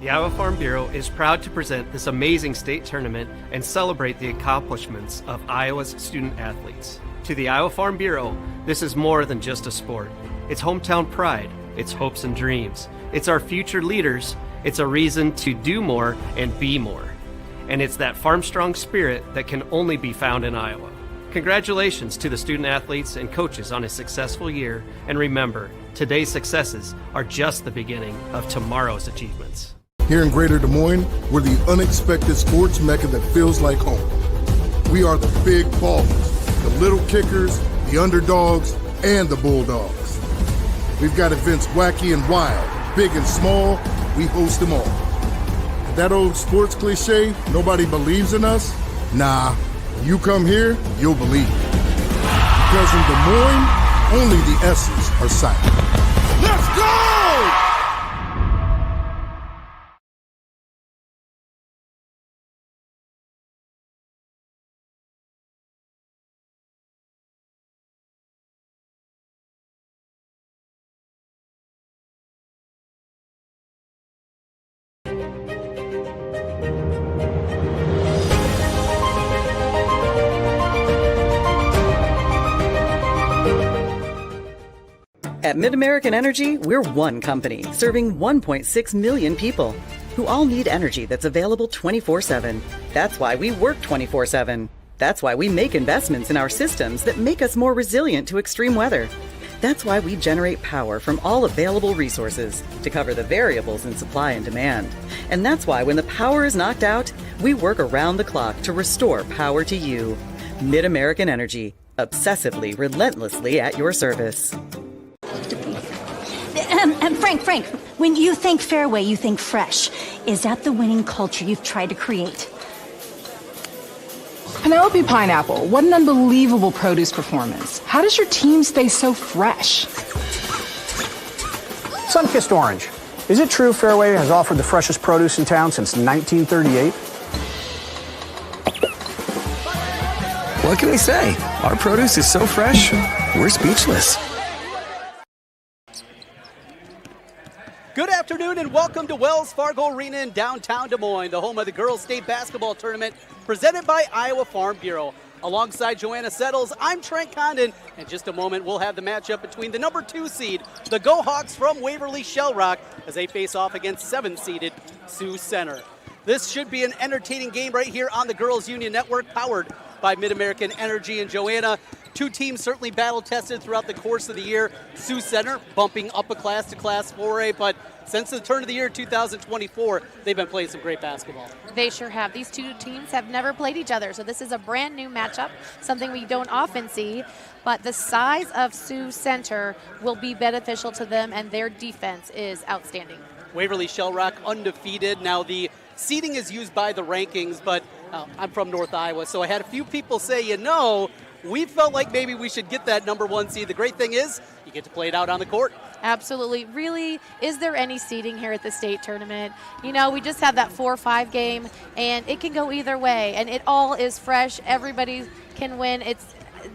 The Iowa Farm Bureau is proud to present this amazing state tournament and celebrate the accomplishments of Iowa's student athletes. To the Iowa Farm Bureau, this is more than just a sport. It's hometown pride, it's hopes and dreams, it's our future leaders, it's a reason to do more and be more. And it's that farm-strong spirit that can only be found in Iowa. Congratulations to the student athletes and coaches on a successful year, and remember, today's successes are just the beginning of tomorrow's achievements. Here in Greater Des Moines, we're the unexpected sports mecca that feels like home. We are the big ballers, the little kickers, the underdogs, and the bulldogs. We've got events wacky and wild, big and small, we host them all. And that old sports cliche, nobody believes in us? Nah, you come here, you'll believe it. Because in Des Moines, only the S's are silent. Let's go! At MidAmerican Energy, we're one company serving 1.6 million people who all need energy that's available 24/7. That's why we work 24/7. That's why we make investments in our systems that make us more resilient to extreme weather. That's why we generate power from all available resources to cover the variables in supply and demand. And that's why when the power is knocked out, we work around the clock to restore power to you. MidAmerican Energy, obsessively, relentlessly at your service. Frank, when you think Fareway, you think fresh. Is that the winning culture you've tried to create? Penelope Pineapple, what an unbelievable produce performance. How does your team stay so fresh? Sunkissed Orange. Is it true Fareway has offered the freshest produce in town since 1938? What can we say? Our produce is so fresh, we're speechless. Good afternoon and welcome to Wells Fargo Arena in downtown Des Moines, the home of the Girls State Basketball Tournament presented by Iowa Farm Bureau. Alongside Joanna Settles, I'm Trent Condon. In just a moment, we'll have the matchup between the number 2 seed, the Go Hawks from Waverly-Shell, as they face off against 7-seeded Sioux Center. This should be an entertaining game right here on the Girls Union Network, powered by MidAmerican Energy. And Joanna, two teams certainly battle-tested throughout the course of the year. Sioux Center bumping up a class to Class 4A, but since the turn of the year 2024, they've been playing some great basketball. They sure have. These two teams have never played each other, so this is a brand new matchup, something we don't often see. But the size of Sioux Center will be beneficial to them, and their defense is outstanding. Waverly-Shell undefeated. Now the seeding is used by the rankings, but I'm from North Iowa, so I had a few people say, we felt like maybe we should get that number 1 seed. The great thing is you get to play it out on the court. Absolutely. Really, is there any seeding here at the state tournament? We just had that 4-5 game, and it can go either way, and it all is fresh. Everybody can win.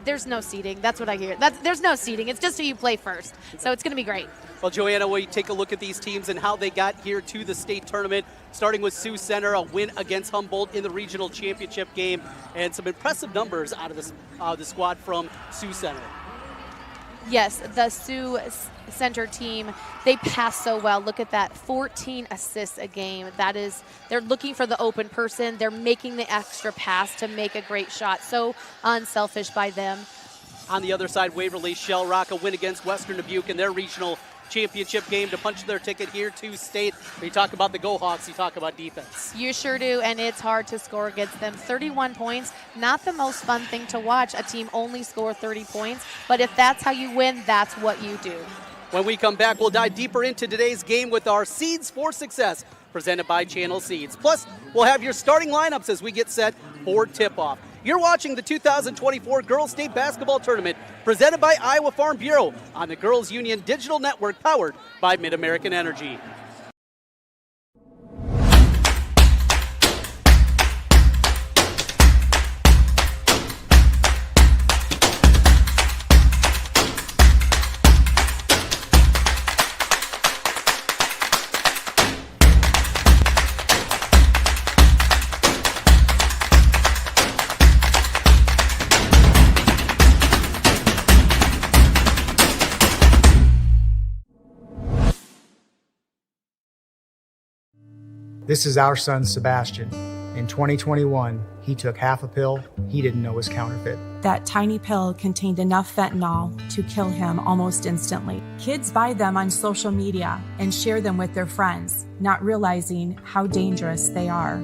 There's no seeding. That's what I hear. There's no seeding. It's just who you play first, so it's going to be great. Well, Joanna, we take a look at these teams and how they got here to the state tournament, starting with Sioux Center, a win against Humboldt in the regional championship game, and some impressive numbers out of the squad from Sioux Center. Yes, the Sioux Center team, they pass so well. Look at that, 14 assists a game. They're looking for the open person. They're making the extra pass to make a great shot. So unselfish by them. On the other side, Waverly-Shell, a win against Western Dubuque in their regional championship game to punch their ticket here to state. When you talk about the Go Hawks, you talk about defense. You sure do, and it's hard to score against them. 31 points, not the most fun thing to watch, a team only score 30 points, but if that's how you win, that's what you do. When we come back, we'll dive deeper into today's game with our Seeds for Success, presented by Channel Seeds. Plus, we'll have your starting lineups as we get set for tip-off. You're watching the 2024 Girls State Basketball Tournament presented by Iowa Farm Bureau on the Girls Union Digital Network powered by MidAmerican Energy. This is our son, Sebastian. In 2021, he took half a pill he didn't know was counterfeit. That tiny pill contained enough fentanyl to kill him almost instantly. Kids buy them on social media and share them with their friends, not realizing how dangerous they are.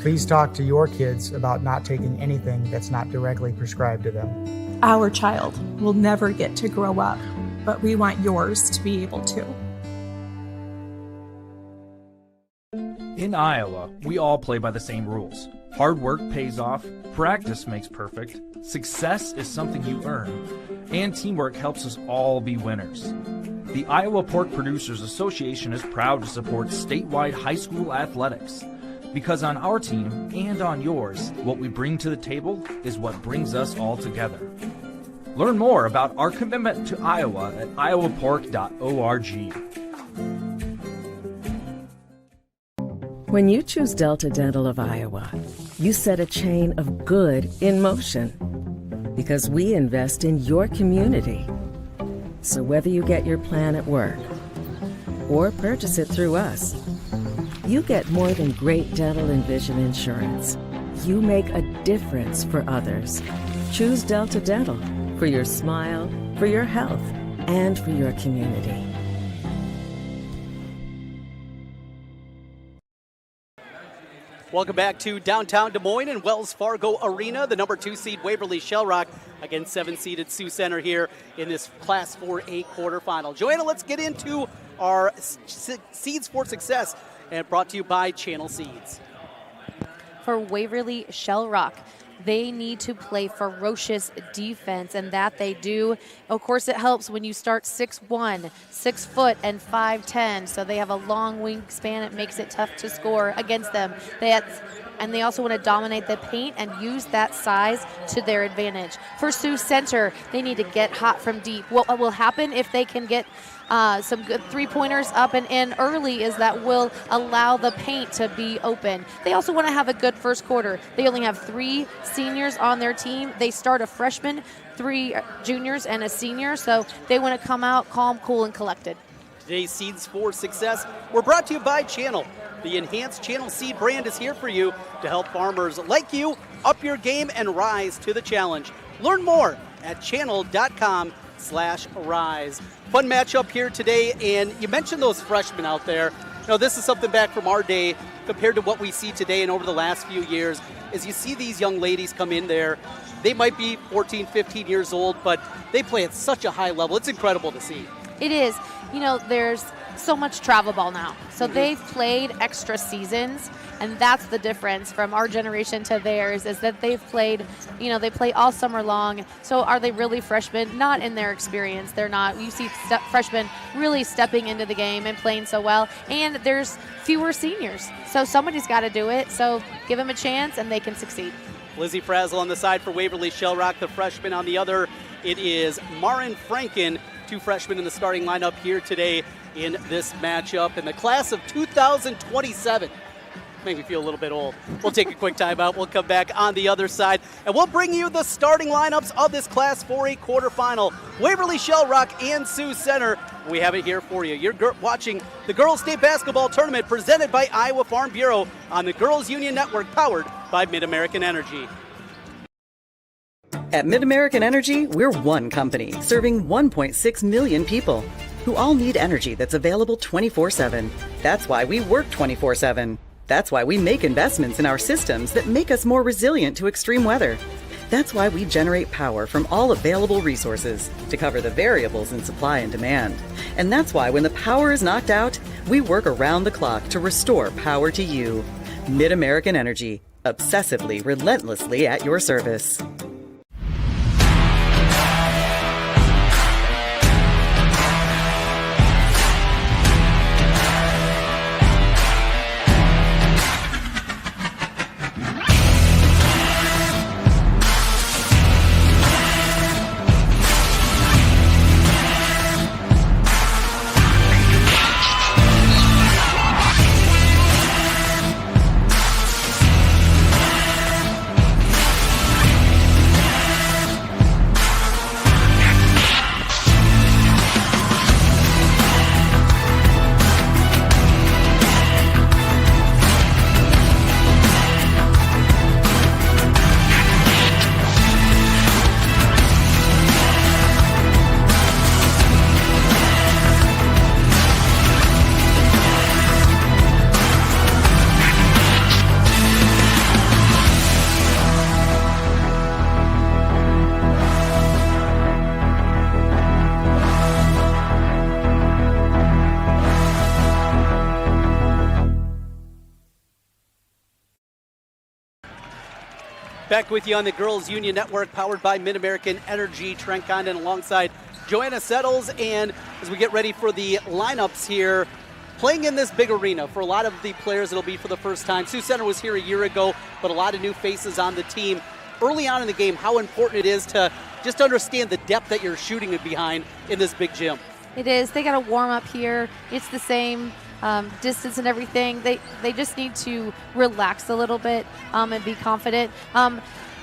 Please talk to your kids about not taking anything that's not directly prescribed to them. Our child will never get to grow up, but we want yours to be able to. In Iowa, we all play by the same rules. Hard work pays off, practice makes perfect, success is something you earn, and teamwork helps us all be winners. The Iowa Pork Producers Association is proud to support statewide high school athletics. Because on our team and on yours, what we bring to the table is what brings us all together. Learn more about our commitment to Iowa at iowapork.org. When you choose Delta Dental of Iowa, you set a chain of good in motion because we invest in your community. So whether you get your plan at work or purchase it through us, you get more than great dental and vision insurance. You make a difference for others. Choose Delta Dental for your smile, for your health, and for your community. Welcome back to downtown Des Moines and Wells Fargo Arena. The number 2 seed Waverly-Shell against 7-seeded Sioux Center here in this Class 4A quarterfinal. Joanna, let's get into our Seeds for Success, and brought to you by Channel Seeds. For Waverly-Shell, they need to play ferocious defense, and that they do. Of course, it helps when you start 6'1", 6 foot, and 5'10", so they have a long wingspan. It makes it tough to score against them. And they also want to dominate the paint and use that size to their advantage. For Sioux Center, they need to get hot from deep. What will happen if they can get some good three-pointers up and in early is that will allow the paint to be open. They also want to have a good first quarter. They only have 3 seniors on their team. They start a freshman, 3 juniors, and a senior, so they want to come out calm, cool, and collected. Today's Seeds for Success were brought to you by Channel. The enhanced Channel Seed brand is here for you to help farmers like you up your game and rise to the challenge. Learn more at channel.com/rise. Fun matchup here today, and you mentioned those freshmen out there. You know, this is something back from our day compared to what we see today and over the last few years. As you see these young ladies come in there, they might be 14, 15 years old, but they play at such a high level. It's incredible to see. It is. You know, there's so much travel ball now. So they've played extra seasons, and that's the difference from our generation to theirs, is that they've played, you know, they play all summer long. So are they really freshmen? Not in their experience. They're not. You see freshmen really stepping into the game and playing so well, and there's fewer seniors. So somebody's got to do it. So give them a chance, and they can succeed. Lizzie Frazzle on the side for Waverly-Shell, the freshman on the other. It is Marin Franken, 2 freshmen in the starting lineup here today in this matchup in the class of 2027. Make me feel a little bit old. We'll take a quick timeout. We'll come back on the other side, and we'll bring you the starting lineups of this Class 4A quarterfinal. Waverly-Shell and Sioux Center. We have it here for you. You're watching the Girls State Basketball Tournament presented by Iowa Farm Bureau on the Girls Union Network, powered by MidAmerican Energy. At MidAmerican Energy, we're one company serving 1.6 million people who all need energy that's available 24/7. That's why we work 24/7. That's why we make investments in our systems that make us more resilient to extreme weather. That's why we generate power from all available resources to cover the variables in supply and demand. And that's why when the power is knocked out, we work around the clock to restore power to you. MidAmerican Energy, obsessively, relentlessly at your service. Back with you on the Girls Union Network, powered by MidAmerican Energy. Trent Condon alongside Joanna Settles. And as we get ready for the lineups here, playing in this big arena, for a lot of the players, it'll be for the first time. Sioux Center was here a year ago, but a lot of new faces on the team. Early on in the game, how important it is to just understand the depth that you're shooting it behind in this big gym. It is. They got to warm up here. It's the same distance and everything. They just need to relax a little bit and be confident.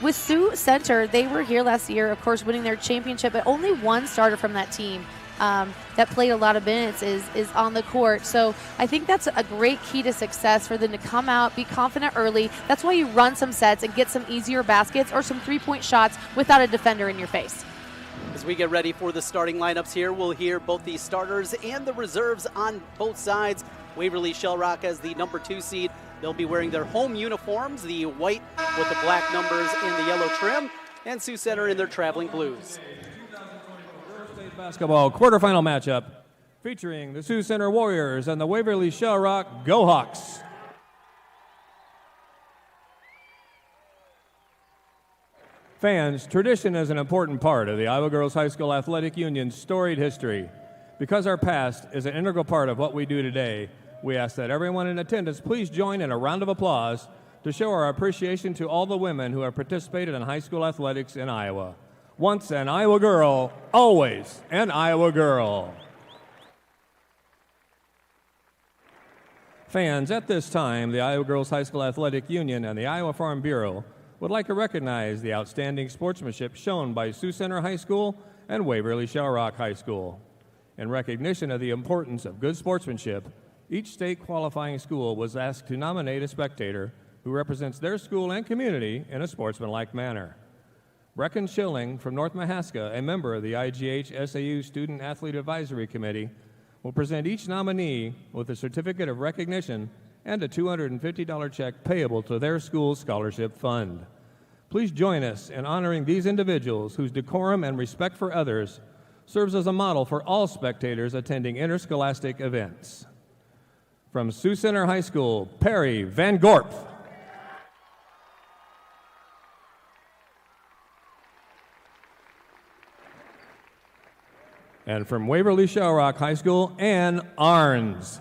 With Sioux Center, they were here last year, of course, winning their championship, but only one starter from that team that played a lot of minutes is on the court. So I think that's a great key to success for them to come out, be confident early. That's why you run some sets and get some easier baskets or some three-point shots without a defender in your face. As we get ready for the starting lineups here, we'll hear both the starters and the reserves on both sides. Waverly-Shell as the number 2 seed. They'll be wearing their home uniforms, the white with the black numbers and the yellow trim, and Sioux Center in their traveling blues. State basketball quarterfinal matchup featuring the Sioux Center Warriors and the Waverly-Shell Go Hawks. Fans, tradition is an important part of the Iowa Girls High School Athletic Union's storied history. Because our past is an integral part of what we do today, we ask that everyone in attendance please join in a round of applause to show our appreciation to all the women who have participated in high school athletics in Iowa. Once an Iowa girl, always an Iowa girl. Fans, at this time, the Iowa Girls High School Athletic Union and the Iowa Farm Bureau would like to recognize the outstanding sportsmanship shown by Sioux Center High School and Waverly-Shell High School. In recognition of the importance of good sportsmanship, each state qualifying school was asked to nominate a spectator who represents their school and community in a sportsmanlike manner. Brecken Schilling from North Mahaska, a member of the IGHSAU Student Athlete Advisory Committee, will present each nominee with a certificate of recognition and a $250 check payable to their school's scholarship fund. Please join us in honoring these individuals whose decorum and respect for others serves as a model for all spectators attending interscholastic events. From Sioux Center High School, Perry Van Gorp. And from Waverly-Shell High School, Ann Arns.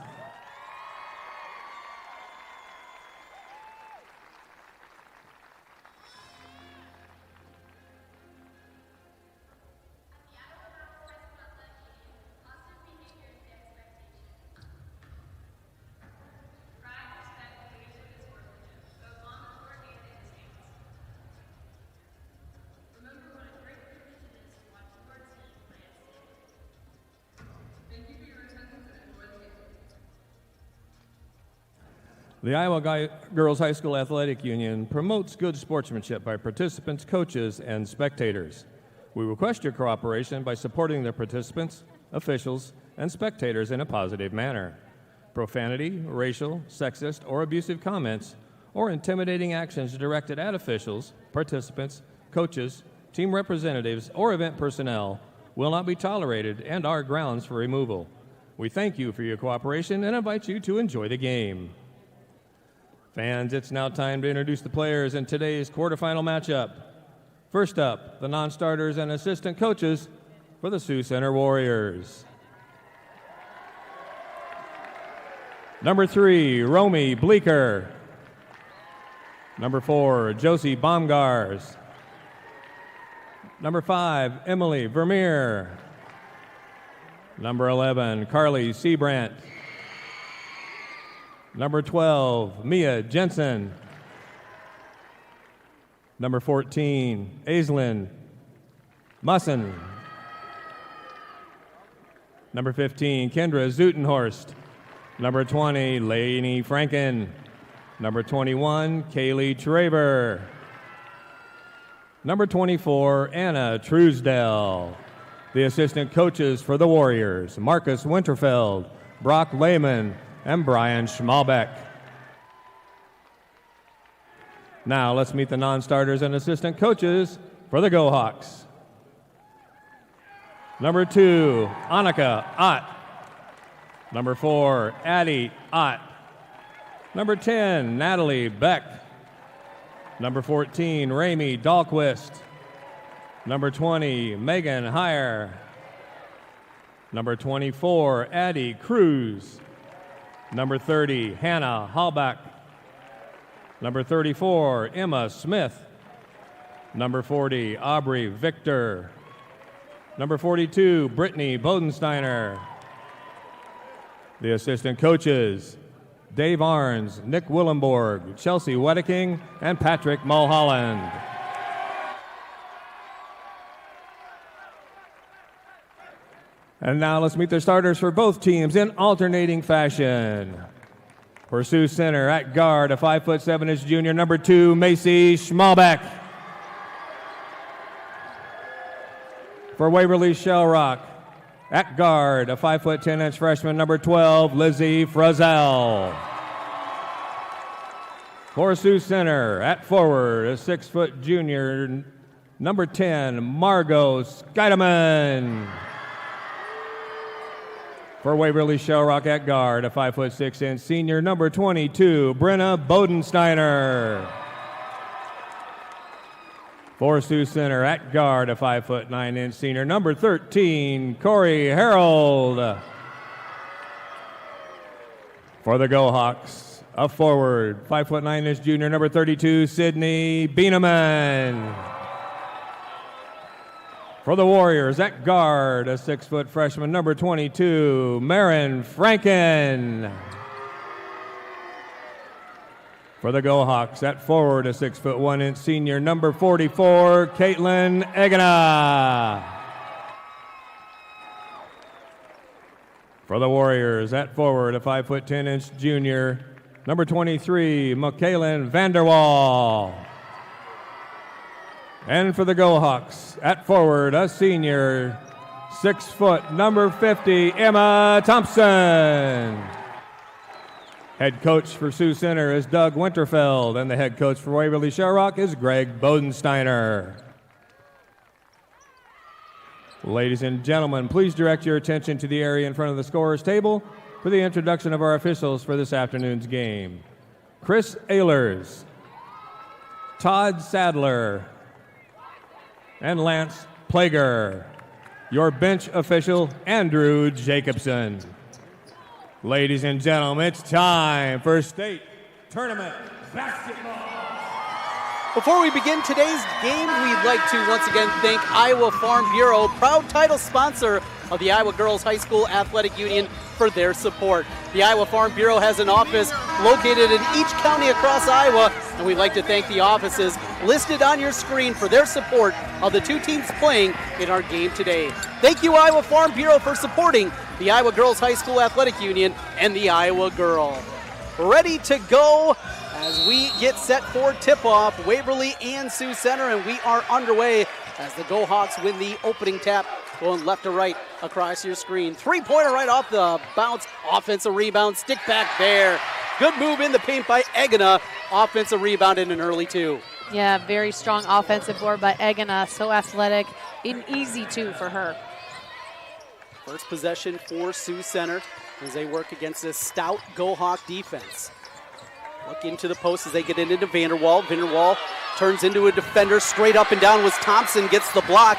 The Iowa Girls High School Athletic Union promotes good sportsmanship by participants, coaches, and spectators. We request your cooperation by supporting the participants, officials, and spectators in a positive manner. Profanity, racial, sexist, or abusive comments, or intimidating actions directed at officials, participants, coaches, team representatives, or event personnel will not be tolerated and are grounds for removal. We thank you for your cooperation and invite you to enjoy the game. Fans, it's now time to introduce the players in today's quarterfinal matchup. First up, the non-starters and assistant coaches for the Sioux Center Warriors. Number 3, Romy Bleeker. Number 4, Josie Baumgars. Number 5, Emily Vermeer. Number 11, Carly Seabrandt. Number 12, Mia Jensen. Number 14, Aislinn Mussen. Number 15, Kendra Zutenhorst. Number 20, Lainey Franken. Number 21, Kaylee Traver. Number 24, Anna Truesdell. The assistant coaches for the Warriors, Marcus Winterfeld, Brock Lehman, and Brian Schmalbeck. Now let's meet the non-starters and assistant coaches for the Go Hawks. Number 2, Annika Ott. Number 4, Addie Ott. Number 10, Natalie Beck. Number 14, Ramey Dahlquist. Number 20, Megan Heyer. Number 24, Addie Cruz. Number 30, Hannah Hallback. Number 34, Emma Smith. Number 40, Aubrey Victor. Number 42, Brittany Bodensteiner. The assistant coaches, Dave Arns, Nick Willenborg, Chelsea Wedeking, and Patrick Mulholland. And now let's meet the starters for both teams in alternating fashion. For Sioux Center, at guard, a 5'7" junior, number 2, Macy Schmalbeck. For Waverly-Shell, at guard, a 5'10" freshman, number 12, Lizzie Frizzell. For Sioux Center, at forward, a 6' junior, number 10, Margot Scheidemann. For Waverly-Shell at guard, a 5'6" senior, number 22, Brenna Bodensteiner. For Sioux Center, at guard, a 5'9" senior, number 13, Corey Harold. For the Go-Hawks, a forward, 5'9" junior, number 32, Sydney Bieneman. For the Warriors, at guard, a 6' freshman, number 22, Marin Franken. For the Go-Hawks, at forward, a 6'1" senior, number 44, Caitlin Egena. For the Warriors, at forward, a 5'10" junior, number 23, Mikaelin Vanderwall. And for the Go-Hawks, at forward, a senior, 6 foot, number 50, Emma Thompson. Head coach for Sioux Center is Doug Winterfeld, and the head coach for Waverly-Shell is Greg Bodensteiner. Ladies and gentlemen, please direct your attention to the area in front of the scorer's table for the introduction of our officials for this afternoon's game. Chris Ehlers, Todd Sadler, and Lance Plager. Your bench official, Andrew Jacobson. Ladies and gentlemen, it's time for state tournament basketball. Before we begin today's game, we'd like to once again thank Iowa Farm Bureau, proud title sponsor of the Iowa Girls High School Athletic Union, for their support. The Iowa Farm Bureau has an office located in each county across Iowa, and we'd like to thank the offices listed on your screen for their support of the two teams playing in our game today. Thank you, Iowa Farm Bureau, for supporting the Iowa Girls High School Athletic Union and the Iowa Girl. Ready to go as we get set for tip-off, Waverly and Sioux Center, and we are underway as the Go-Hawks win the opening tap, going left to right across your screen. Three-pointer right off the bounce, offensive rebound, stick back there. Good move in the paint by Egena, offensive rebound in an early two. Yeah, very strong offensive board by Egena, so athletic, and easy too for her. First possession for Sioux Center as they work against this stout Go-Hawk defense. Look into the post as they get into Vanderwall. Vanderwall turns into a defender, straight up and down was Thompson, gets the block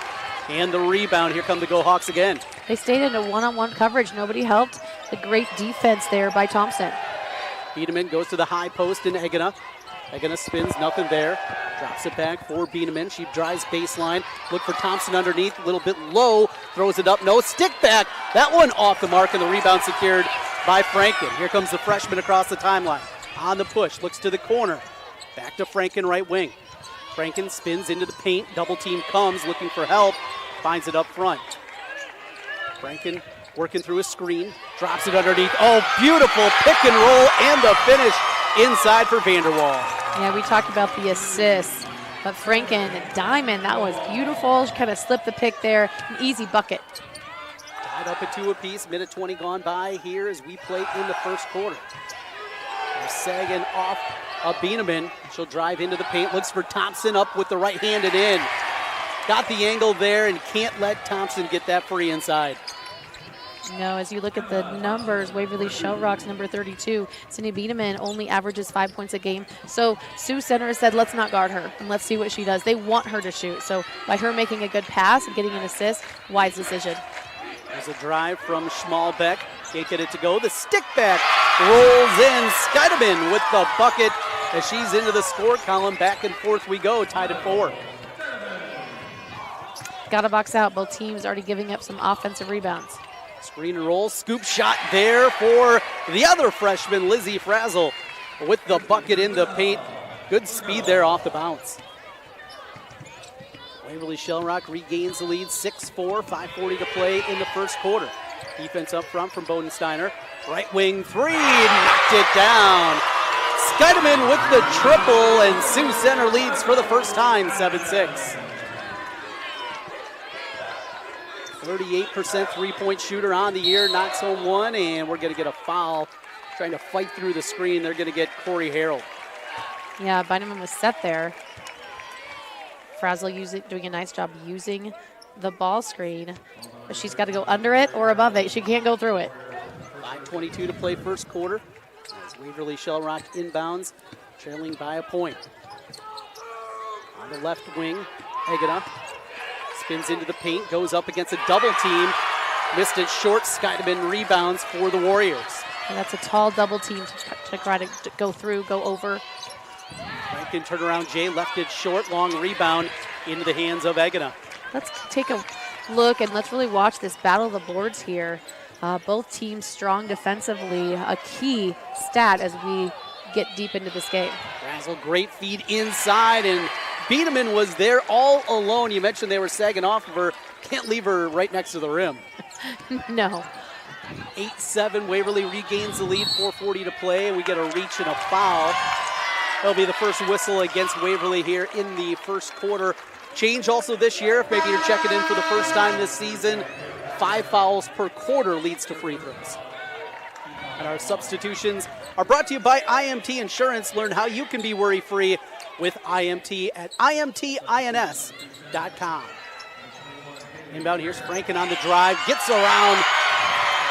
and the rebound. Here come the Go-Hawks again. They stayed in a one-on-one coverage. Nobody helped. A great defense there by Thompson. Bieneman goes to the high post in Egena. Egena spins, nothing there. Drops it back for Bieneman. She drives baseline. Look for Thompson underneath, a little bit low. Throws it up, no, stick back. That one off the mark, and the rebound secured by Franken. Here comes the freshman across the timeline. On the push, looks to the corner. Back to Franken, right wing. Franken spins into the paint. Double team comes, looking for help. Finds it up front. Franken working through a screen. Drops it underneath. Oh, beautiful pick and roll and the finish inside for Vanderwall. Yeah, we talked about the assists. But Franken, Diamond, that was beautiful. She kind of slipped the pick there. An easy bucket. Tied up at 2 apiece. Minute 20 gone by here as we play in the first quarter. They're sagging off of Bieneman. She'll drive into the paint. Looks for Thompson up with the right hand and in. Got the angle there and can't let Thompson get that free inside. No, as you look at the numbers, Waverly-Shell Rock's number 32, Sydney Bieneman only averages 5 points a game. So Sioux Center said, let's not guard her and let's see what she does. They want her to shoot. So by her making a good pass and getting an assist, wise decision. There's a drive from Schmalbeck. Can't get it to go. The stick back rolls in. Skideman with the bucket as she's into the score column. Back and forth we go, tied at 4. Got to box out. Both teams already giving up some offensive rebounds. Screen and roll, scoop shot there for the other freshman, Lizzie Frazzle, with the bucket in the paint. Good speed there off the bounce. Waverly-Shell Rock regains the lead, 6-4, 5:40 to play in the first quarter. Defense up front from Bodensteiner. Right wing three, knocked it down. Skideman with the triple, and Sioux Center leads for the first time, 7-6. 38% three-point shooter on the year, knocks home one, and we're going to get a foul. Trying to fight through the screen, they're going to get Corey Harold. Yeah, Beineman was set there. Frazzle doing a nice job using the ball screen, but she's got to go under it or above it. She can't go through it. 5:22 to play first quarter. As Waverly-Shell Rock inbounds, trailing by a point. On the left wing, Egina spins into the paint, goes up against a double team. Missed it short. Skideman rebounds for the Warriors. And that's a tall double team to try to go through, go over. Rankin turnaround Jay, left it short, long rebound into the hands of Egina. Let's take a look and let's really watch this battle of the boards here. Both teams strong defensively, a key stat as we get deep into this game. Frazzle, great feed inside, and Bieneman was there all alone. You mentioned they were sagging off of her. Can't leave her right next to the rim. No. 8-7, Waverly regains the lead, 4:40 to play. We get a reach and a foul. That'll be the first whistle against Waverly here in the first quarter. Change also this year, if maybe you're checking in for the first time this season. 5 fouls per quarter leads to free throws. And our substitutions are brought to you by IMT Insurance. Learn how you can be worry-free with IMT at imtins.com. Inbound, here's Franken on the drive, gets around.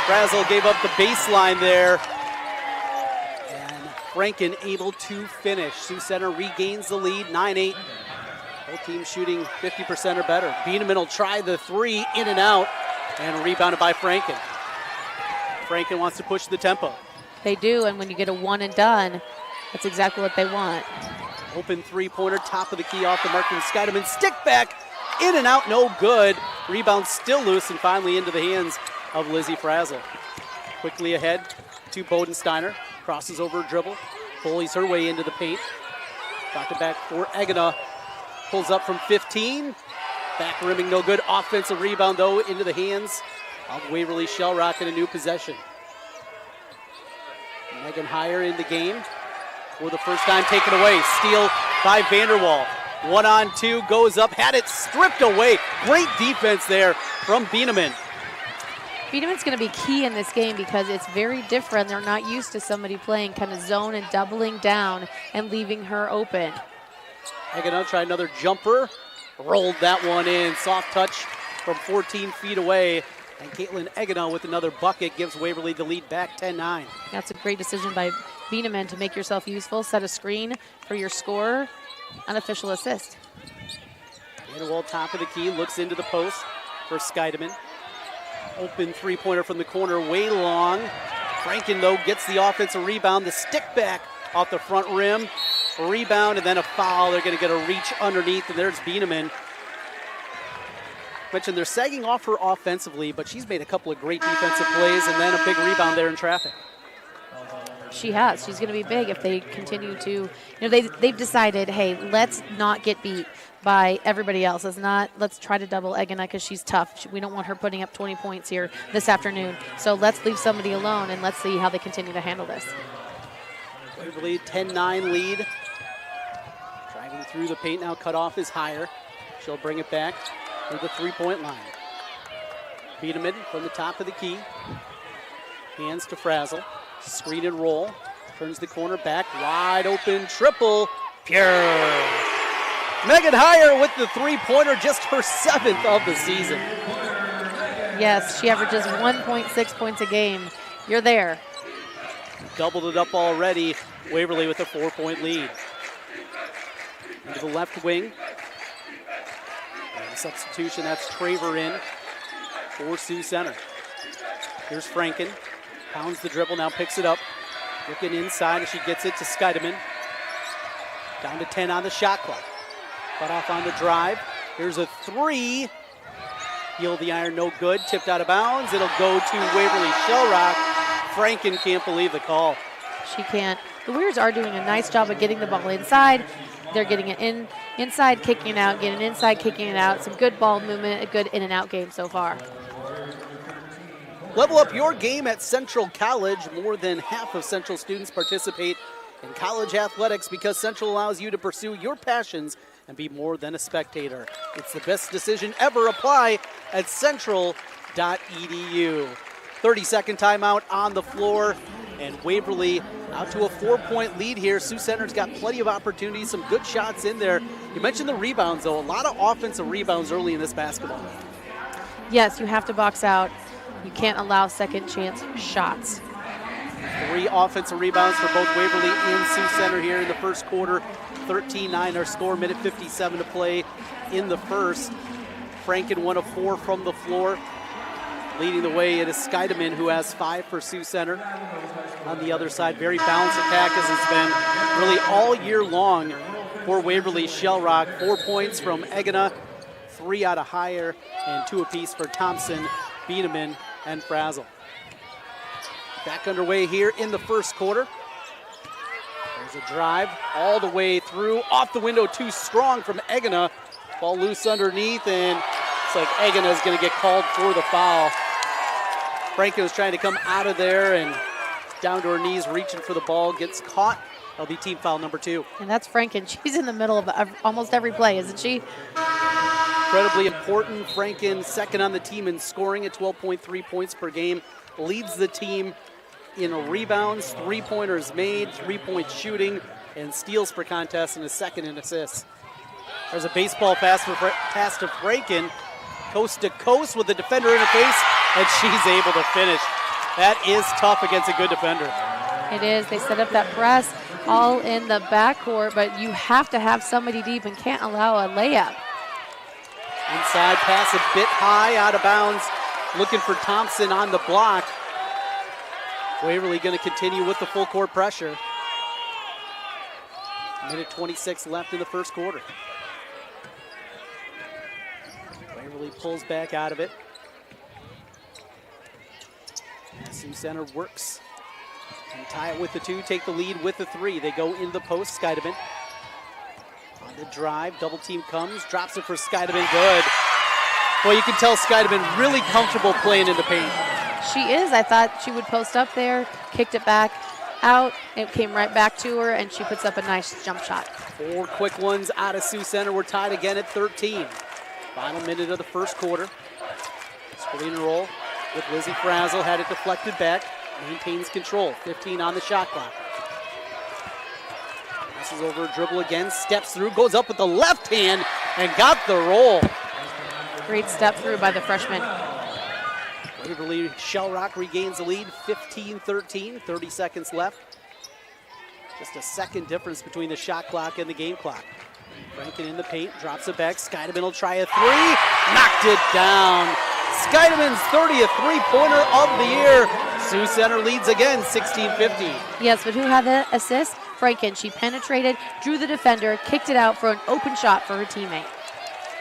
Frazzle gave up the baseline there. And Franken able to finish. Sioux Center regains the lead, 9-8. Both teams shooting 50% or better. Bieneman will try the three, in and out, and rebounded by Franken. Franken wants to push the tempo. They do, and when you get a one and done, that's exactly what they want. Open three-pointer, top of the key off the mark from Skideman. Stick back, in and out, no good. Rebound still loose, and finally into the hands of Lizzie Frazzle. Quickly ahead to Bodensteiner. Crosses over a dribble, bullies her way into the paint. Got it back for Egina. Pulls up from 15. Back rimming, no good. Offensive rebound, though, into the hands of Waverly-Shell Rock in a new possession. Megan Heyer in the game for the first time, taken away. Steal by Vanderwall. 1-on-2, goes up, had it stripped away. Great defense there from Bieneman. Bieneman's going to be key in this game because it's very different. They're not used to somebody playing kind of zone and doubling down and leaving her open. Egina tried another jumper. Rolled that one in. Soft touch from 14 feet away. And Caitlin Egina with another bucket gives Waverly the lead back 10-9. That's a great decision by Bieneman to make yourself useful, set a screen for your scorer, unofficial assist. Vanderwall top of the key, looks into the post for Skideman. Open three-pointer from the corner, way long. Franken, though, gets the offensive rebound. The stick back off the front rim. A rebound and then a foul. They're going to get a reach underneath, and there's Bieneman. Mentioned they're sagging off her offensively, but she's made a couple of great defensive plays and then a big rebound there in traffic. She has. She's going to be big if they continue to, they've decided, hey, let's not get beat by everybody else. Let's try to double Egina because she's tough. We don't want her putting up 20 points here this afternoon. So let's leave somebody alone and let's see how they continue to handle this. Waverly 10-9 lead. Driving through the paint now, cutoff is higher. She'll bring it back to the three-point line. Bieneman from the top of the key. Hands to Frazzle. Screen and roll. Turns the corner back. Wide open triple. Pure. Megan Heyer with the three-pointer, just her 7th of the season. Yes, she averages 1.6 points a game. You're there. Doubled it up already. Waverly with a 4-point lead. Into the left wing. And the substitution, that's Traver in for Sioux Center. Here's Franken. Pounds the dribble, now picks it up. Looking inside as she gets it to Skeideman. Down to 10 on the shot clock. Cut off on the drive. Here's a three. Heel the iron, no good. Tipped out of bounds. It'll go to Waverly-Shell. Franken can't believe the call. She can't. The Warriors are doing a nice job of getting the ball inside. They're getting it inside, kicking it out, getting inside, kicking it out. Some good ball movement, a good in and out game so far. Level up your game at Central College. More than half of Central students participate in college athletics because Central allows you to pursue your passions and be more than a spectator. It's the best decision ever. Apply at central.edu. 30-second timeout on the floor, and Waverly out to a 4-point lead here. Sioux Center's got plenty of opportunities, some good shots in there. You mentioned the rebounds, though. A lot of offensive rebounds early in this basketball game. Yes, you have to box out. You can't allow second chance shots. 3 offensive rebounds for both Waverly and Sioux Center here in the first quarter. 13-9 our score, minute 57 to play in the first. Franken 1 of 4 from the floor. Leading the way, it is Skeideman, who has 5 for Sioux Center. On the other side, very balanced attack as it's been really all year long for Waverly-Shell. 4 points from Egina, 3 out of Higher, and 2 apiece for Thompson, Bieneman, and Frazzle. Back underway here in the first quarter. There's a drive all the way through, off the window, too strong from Egina. Ball loose underneath, and it's like Egina is going to get called for the foul. Franken was trying to come out of there and down to her knees, reaching for the ball, gets caught. That'll be team foul number 2. And that's Franken. She's in the middle of almost every play, isn't she? Incredibly important. Franken, second on the team in scoring at 12.3 points per game. Leads the team in rebounds, 3-pointers made, 3-point shooting, and steals per contest, and is second in assists. There's a baseball pass to Franken, coast to coast with the defender in her face, and she's able to finish. That is tough against a good defender. It is. They set up that press all in the backcourt, but you have to have somebody deep and can't allow a layup. Inside pass a bit high, out of bounds. Looking for Thompson on the block. Waverly going to continue with the full court pressure. Minute 26 left in the first quarter. Waverly pulls back out of it. Sioux Center works. And tie it with the 2, take the lead with the 3. They go in the post, Skeideman. On the drive, double team comes, drops it for Skeideman, good. Well, you can tell Skeideman really comfortable playing in the paint. She is. I thought she would post up there, kicked it back out. It came right back to her, and she puts up a nice jump shot. 4 quick ones out of Sioux Center. We're tied again at 13. Final minute of the first quarter. Screen and roll with Lizzie Frazzle. Had it deflected back. Maintains control. 15 on the shot clock. Passes over a dribble again. Steps through. Goes up with the left hand and got the roll. Great step through by the freshman. Waverly-Shell regains the lead, 15-13, 30 seconds left. Just a second difference between the shot clock and the game clock. Franken in the paint, drops it back. Skeideman will try a 3, knocked it down. Skeideman's 30th three-pointer of the year. Sioux Center leads again, 16-15. Yes, but who had the assist? Franken. She penetrated, drew the defender, kicked it out for an open shot for her teammate.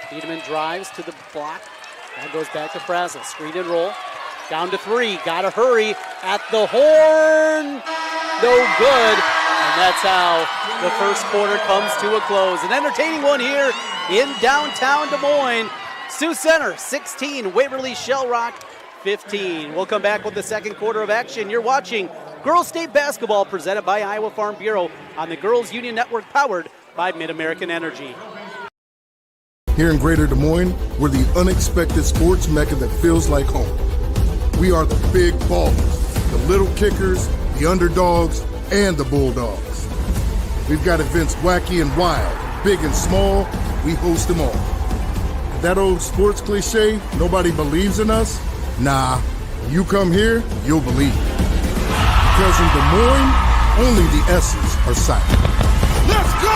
Biedeman drives to the block. That goes back to Frazzle. Screen and roll. Down to 3. Gotta hurry at the horn. No good. And that's how the first quarter comes to a close. An entertaining one here in downtown Des Moines. Sioux Center 16, Waverly-Shell 15. We'll come back with the second quarter of action. You're watching Girls State Basketball presented by Iowa Farm Bureau on the Girls Union Network powered by MidAmerican Energy. Here in Greater Des Moines, we're the unexpected sports mecca that feels like home. We are the big ballers, the little kickers, the underdogs, and the bulldogs. We've got events wacky and wild, big and small, we host them all. That old sports cliche, nobody believes in us, Nah, you come here, you'll believe. Because in Des Moines, only the S's are silent. Let's go!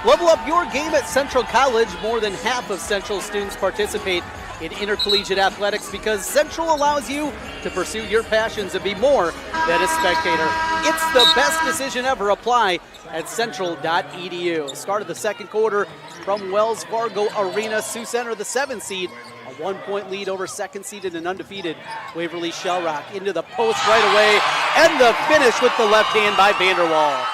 Level up your game at Central College. More than half of Central students participate in intercollegiate athletics because Central allows you to pursue your passions and be more than a spectator. It's the best decision ever. Apply at central.edu. Start of the second quarter from Wells Fargo Arena. Sioux Center, the 7th seed, a 1-point lead over second seeded and undefeated Waverly-Shell Rock. Into the post right away, and the finish with the left hand by Vanderwall.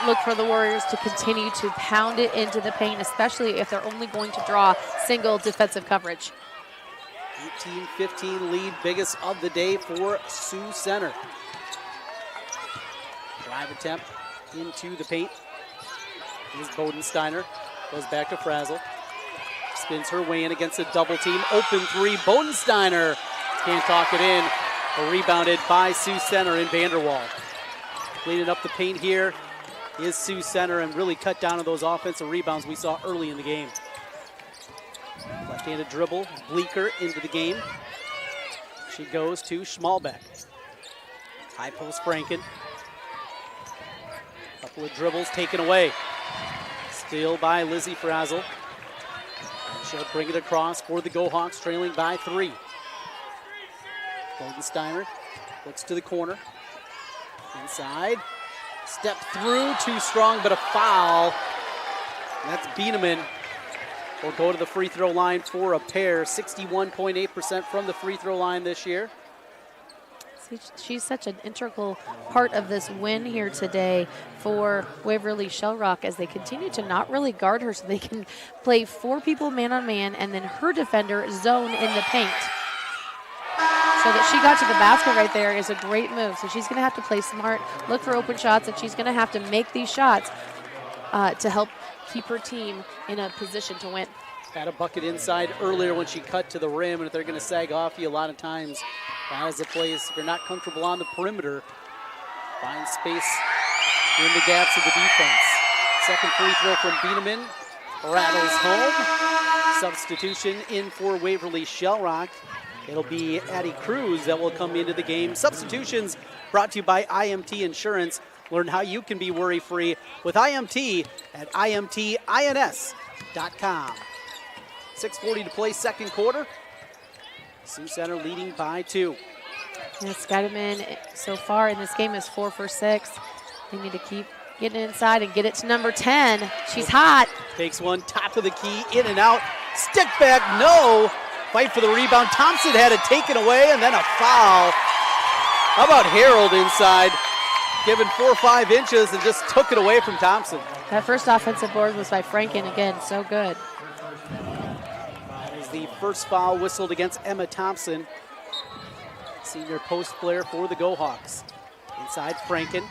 Look for the Warriors to continue to pound it into the paint, especially if they're only going to draw single defensive coverage. 18-15 lead, biggest of the day for Sioux Center. Drive attempt into the paint. Here's Bodensteiner, goes back to Frazzle. Spins her way in against a double team. Open three, Bodensteiner can't talk it in. Rebounded by Sioux Center in Vanderwall. Cleaning up the paint here is Sioux Center and really cut down on those offensive rebounds we saw early in the game. Left-handed dribble, Bleeker into the game. She goes to Schmalbeck. High post Franken. Couple of dribbles taken away. Steal by Lizzie Frazzle. And she'll bring it across for the Go Hawks, trailing by 3. Bodensteiner looks to the corner. Inside. Step through, too strong, but a foul. And that's Bieneman. Will go to the free throw line for a pair. 61.8% from the free throw line this year. She's such an integral part of this win here today for Waverly-Shell Rock as they continue to not really guard her so they can play 4 people man-on-man and then her defender zone in the paint. So that she got to the basket right there is a great move. So she's going to have to play smart, look for open shots, and she's going to have to make these shots to help keep her team in a position to win. Had a bucket inside earlier when she cut to the rim, and if they're going to sag off you a lot of times, that is a place if you're not comfortable on the perimeter, find space in the gaps of the defense. Second free throw from Bieneman, rattles home. Substitution in for Waverly-Shell Rock. It'll be Addie Cruz that will come into the game. Substitutions brought to you by IMT Insurance. Learn how you can be worry-free with IMT at IMTINS.com. 6:40 to play, second quarter. Sioux Center leading by 2. And Skydeman so far in this game is 4 for 6. They need to keep getting inside and get it to number 10. She's hot. Takes one, top of the key, in and out. Stick back, no. Fight for the rebound. Thompson had it taken away, and then a foul. How about Harold inside? Given 4 or 5 inches and just took it away from Thompson. That first offensive board was by Franken again, so good. That is the first foul whistled against Emma Thompson. Senior post player for the Go Hawks. Inside Franken,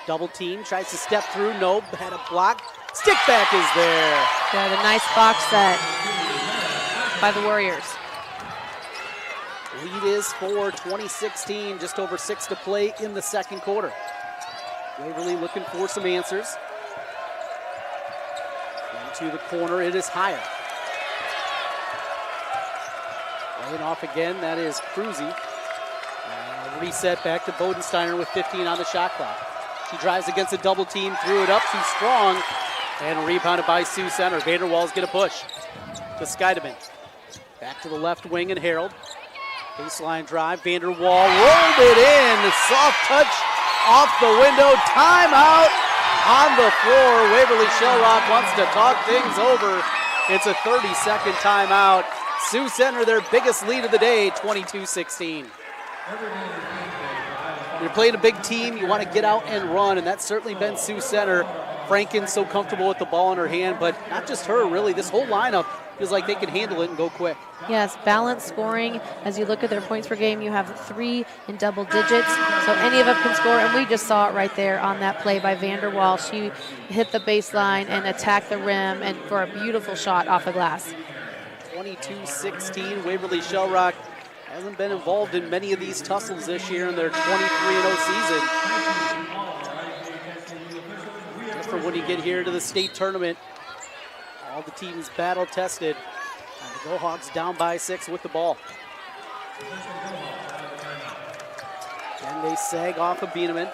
double team, tries to step through, no, had a block. Stick back is there. Yeah, the nice box set by the Warriors. Lead is for 2016, just over 6 to play in the second quarter. Waverly looking for some answers. Into the corner, it is higher. Laying off again, that is Cruzy. Reset back to Bodensteiner with 15 on the shot clock. She drives against a double team, threw it up too strong, and rebounded by Sioux Center. Vanderwall's gonna push to Skydeman. Back to the left wing and Harold. Baseline drive, Vanderwall rolled it in. Soft touch off the window. Timeout on the floor. Waverly-Shell Rock wants to talk things over. It's a 30-second timeout. Sioux Center, their biggest lead of the day, 22-16. You're playing a big team, you want to get out and run, and that's certainly been Sioux Center. Franken so comfortable with the ball in her hand, but not just her, really. This whole lineup feels like they can handle it and go quick. Yes, balanced scoring. As you look at their points per game, you have 3 in double digits, so any of them can score, and we just saw it right there on that play by Vanderwall. She hit the baseline and attacked the rim, and for a beautiful shot off the glass. 22-16, Waverly-Shell Rock hasn't been involved in many of these tussles this year in their 23-0 season. Different when you get here to the state tournament. All the teams battle-tested. And the Go Hawks down by 6 with the ball. And they sag off of Bieneman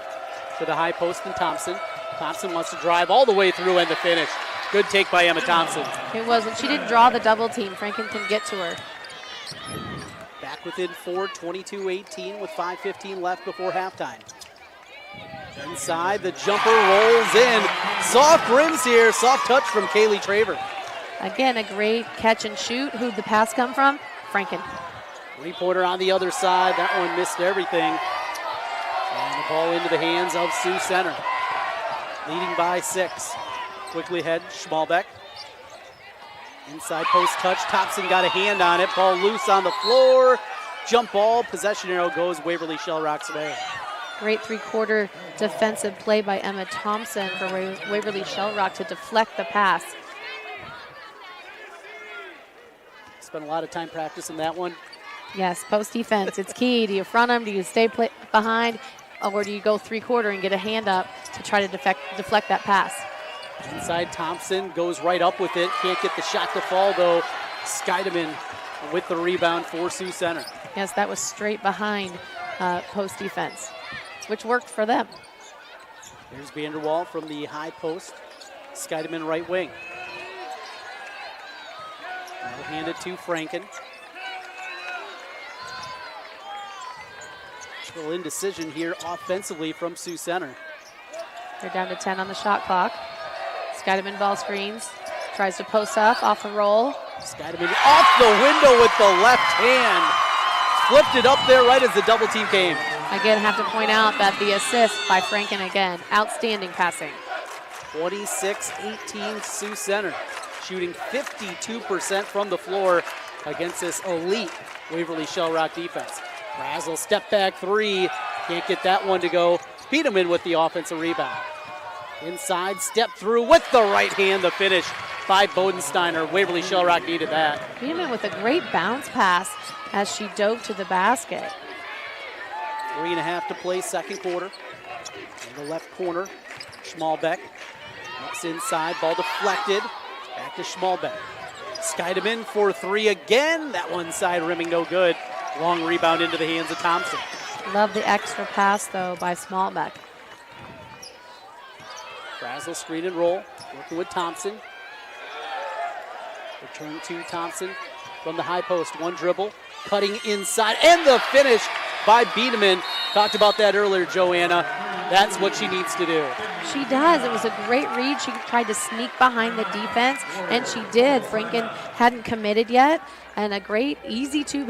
to the high post and Thompson. Thompson wants to drive all the way through and the finish. Good take by Emma Thompson. It wasn't. She didn't draw the double team. Franken can get to her. Back within 4, 22-18 with 5:15 left before halftime. Inside, the jumper rolls in. Soft rims here. Soft touch from Kaylee Traver. Again, a great catch and shoot. Who'd the pass come from? Franken. Three-pointer on the other side. That one missed everything. And the ball into the hands of Sioux Center. Leading by 6. Quickly ahead, Schmalbeck. Inside post touch. Thompson got a hand on it. Ball loose on the floor. Jump ball. Possession arrow goes Waverly-Shell Rock's way. Great three-quarter defensive play by Emma Thompson for Waverly-Shell Rock to deflect the pass. Spent a lot of time practicing that one. Yes, post defense. It's key. Do you front them? Do you stay behind? Or do you go three-quarter and get a hand up to try to deflect that pass? Inside, Thompson goes right up with it. Can't get the shot to fall, though. Scheidemann with the rebound for Sioux Center. Yes, that was straight behind post defense, which worked for them. Here's Vanderwall from the high post. Scheidemann right wing. Now hand it to Franken. A little indecision here offensively from Sioux Center. They're down to 10 on the shot clock. Scheidemann ball screens. Tries to post up off the roll. Scheidemann off the window with the left hand. Flipped it up there right as the double team came. Again, have to point out that the assist by Franken again. Outstanding passing. 26-18 Sioux Center. Shooting 52% from the floor against this elite Waverly-Shell Rock defense. Razzle step back 3. Can't get that one to go. Peterman with the offensive rebound. Inside, step through with the right hand, the finish by Bodensteiner. Waverly-Shell Rock needed that. Peterman with a great bounce pass as she dove to the basket. 3.5 to play, second quarter. In the left corner, Schmalbeck. Looks inside, ball deflected. Back to Schmalbeck. Scheidemann for 3 again. That one side rimming no good. Long rebound into the hands of Thompson. Love the extra pass, though, by Schmalbeck. Razzle screen and roll, working with Thompson. Return to Thompson from the high post. One dribble, cutting inside, and the finish by Bieneman. Talked about that earlier, Joanna. That's what she needs to do. She does. It was a great read. She tried to sneak behind the defense, and she did. Franken hadn't committed yet, and a great, easy 2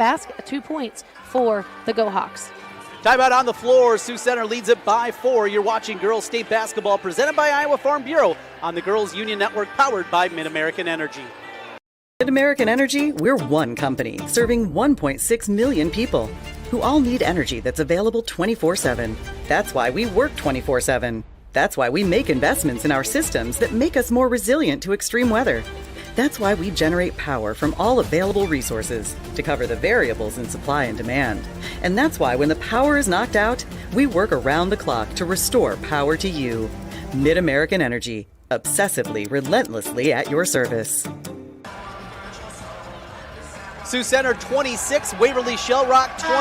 points for the Go Hawks. Timeout on the floor. Sioux Center leads it by 4. You're watching Girls State Basketball presented by Iowa Farm Bureau on the Girls Union Network, powered by MidAmerican Energy. MidAmerican Energy, we're one company serving 1.6 million people who all need energy that's available 24/7. That's why we work 24/7. That's why we make investments in our systems that make us more resilient to extreme weather. That's why we generate power from all available resources to cover the variables in supply and demand. And that's why when the power is knocked out, we work around the clock to restore power to you. MidAmerican Energy, obsessively, relentlessly at your service. Sioux Center 26, Waverly-Shell Rock 22,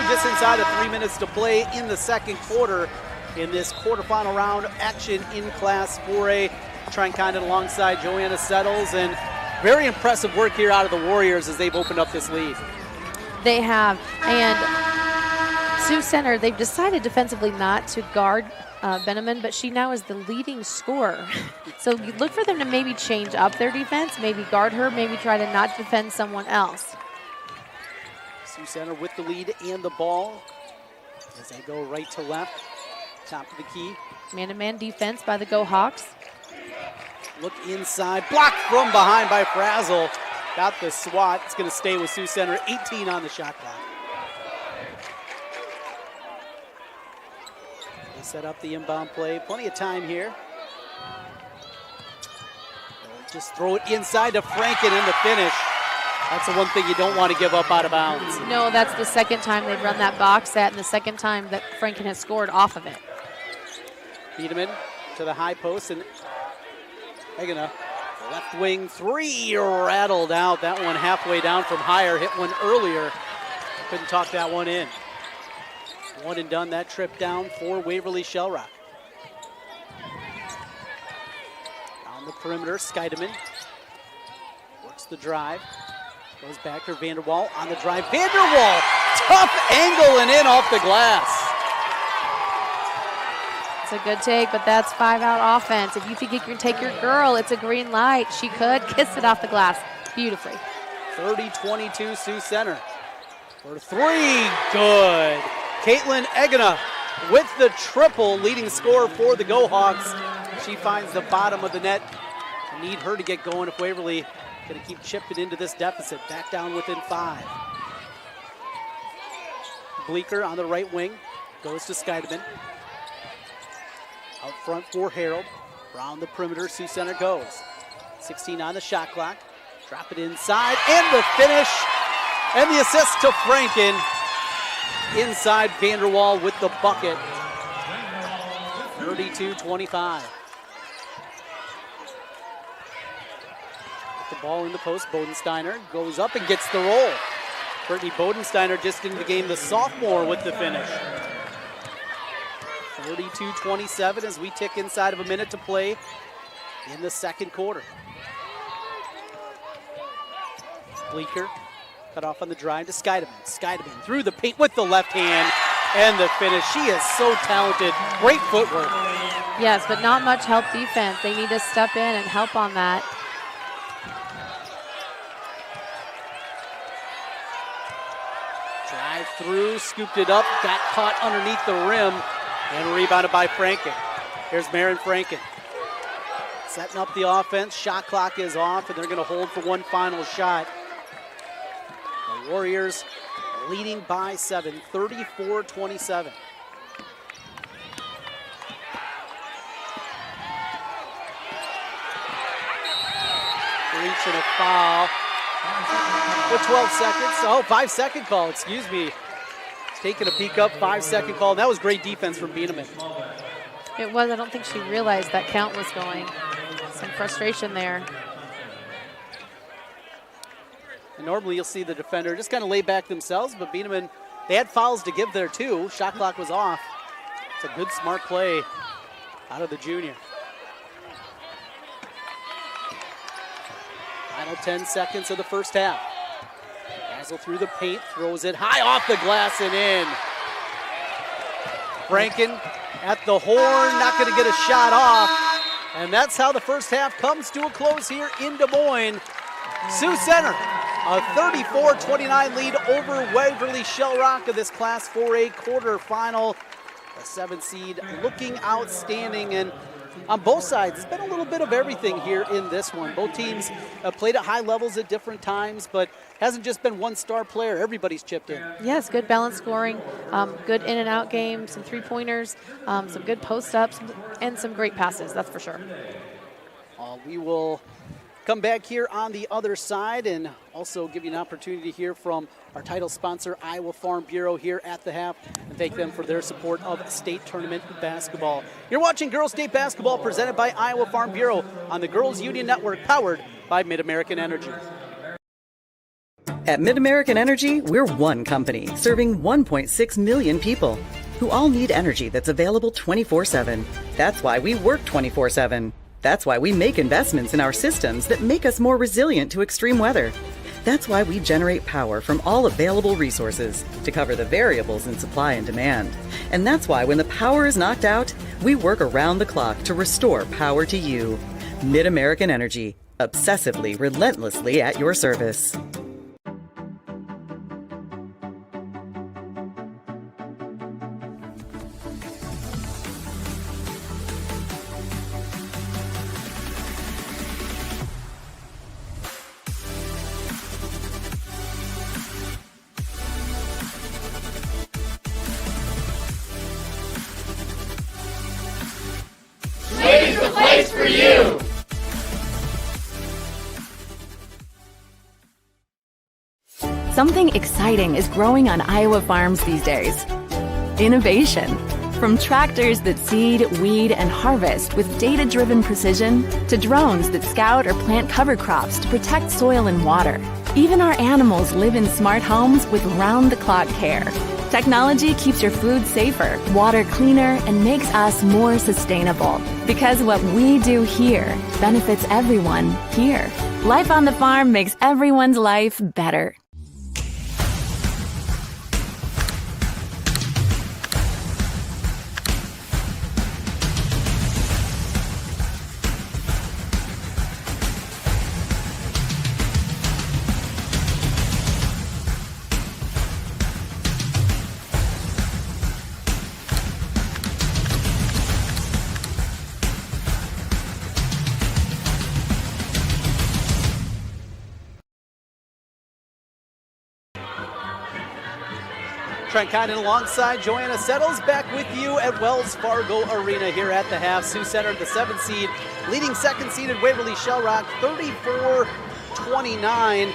just inside of 3 minutes to play in the second quarter in this quarterfinal round action in Class 4A. Trying kind of alongside Joanna Settles, and very impressive work here out of the Warriors as they've opened up this lead. They have, and Sioux Center, they've decided defensively not to guard Beneman, but she now is the leading scorer. So you look for them to maybe change up their defense, maybe guard her, maybe try to not defend someone else. Sioux Center with the lead and the ball. As they go right to left, top of the key. Man-to-man defense by the Go Hawks. Look inside, blocked from behind by Frazzle. Got the swat. It's going to stay with Sioux Center. 18 on the shot clock. They set up the inbound play. Plenty of time here. They'll just throw it inside to Franken in the finish. That's the one thing you don't want to give up out of bounds. No, that's the second time they've run that box set and the second time that Franken has scored off of it. Biederman to the high post, and Egena, left wing three, rattled out. That one halfway down from higher, hit one earlier. Couldn't talk that one in. One and done that trip down for Waverly-Shell Rock. On the perimeter, Scheidemann works the drive. Goes back to Vanderwall on the drive. Vanderwall, tough angle and in off the glass. It's a good take, but that's 5-out offense. If you think you can take your girl, it's a green light. She could kiss it off the glass beautifully. 30-22 Sioux Center. For three, good. Caitlin Egena with the triple, leading scorer for the Go Hawks. She finds the bottom of the net. Need her to get going if Waverly going to keep chipping into this deficit. Back down within 5. Bleeker on the right wing. Goes to Scheidemann. Out front for Harold. Around the perimeter, Sioux Center goes. 16 on the shot clock. Drop it inside, and the finish. And the assist to Franken. Inside, Vanderwall with the bucket. 32-25. The ball in the post. Bodensteiner goes up and gets the roll. Brittany Bodensteiner just into the game, the sophomore, with the finish. 32-27 as we tick inside of a minute to play in the second quarter. Bleeker cut off on the drive to Scheidemann. Scheidemann through the paint with the left hand and the finish. She is so talented. Great footwork. Yes, but not much help defense. They need to step in and help on that. Drive through, scooped it up, got caught underneath the rim, and rebounded by Franken. Here's Maren Franken. Setting up the offense. Shot clock is off, and they're going to hold for one final shot. The Warriors leading by 7, 34-27. Reach and a foul. With 12 seconds. Oh, 5-second call, excuse me. Taking a peek up, 5-second call. That was great defense from Biederman. It was. I don't think she realized that count was going. Some frustration there. And normally you'll see the defender just kind of lay back themselves, but Biederman, they had fouls to give there too. Shot clock was off. It's a good, smart play out of the junior. Final 10 seconds of the first half. Hazel through the paint, throws it high off the glass and in. Franken at the horn, not going to get a shot off. And that's how the first half comes to a close here in Des Moines. Sioux Center, a 34-29 lead over Waverly-Shell Rock of this Class 4A quarterfinal. The 7th seed looking outstanding, and on both sides, it's been a little bit of everything here in this one. Both teams played at high levels at different times, but hasn't just been one star player. Everybody's chipped in. Yes, good balanced scoring, good in and out game, some three-pointers, some good post-ups, and some great passes, that's for sure. We will come back here on the other side and also give you an opportunity to hear from our title sponsor, Iowa Farm Bureau, here at the half, and thank them for their support of state tournament basketball. You're watching Girls State Basketball presented by Iowa Farm Bureau on the Girls Union Network, powered by MidAmerican Energy. At MidAmerican Energy, we're one company serving 1.6 million people who all need energy that's available 24/7. That's why we work 24/7. That's why we make investments in our systems that make us more resilient to extreme weather. That's why we generate power from all available resources to cover the variables in supply and demand. And that's why when the power is knocked out, we work around the clock to restore power to you. MidAmerican Energy, obsessively, relentlessly at your service. for you! Something exciting is growing on Iowa farms these days. Innovation. From tractors that seed, weed, and harvest with data-driven precision, to drones that scout or plant cover crops to protect soil and water. Even our animals live in smart homes with round-the-clock care. Technology keeps your food safer, water cleaner, and makes us more sustainable. Because what we do here benefits everyone here. Life on the farm makes everyone's life better. Trent Condon alongside Joanna Settles back with you at Wells Fargo Arena here at the half. Sioux Center, the 7th seed, leading 2nd seeded Waverly-Shell 34-29.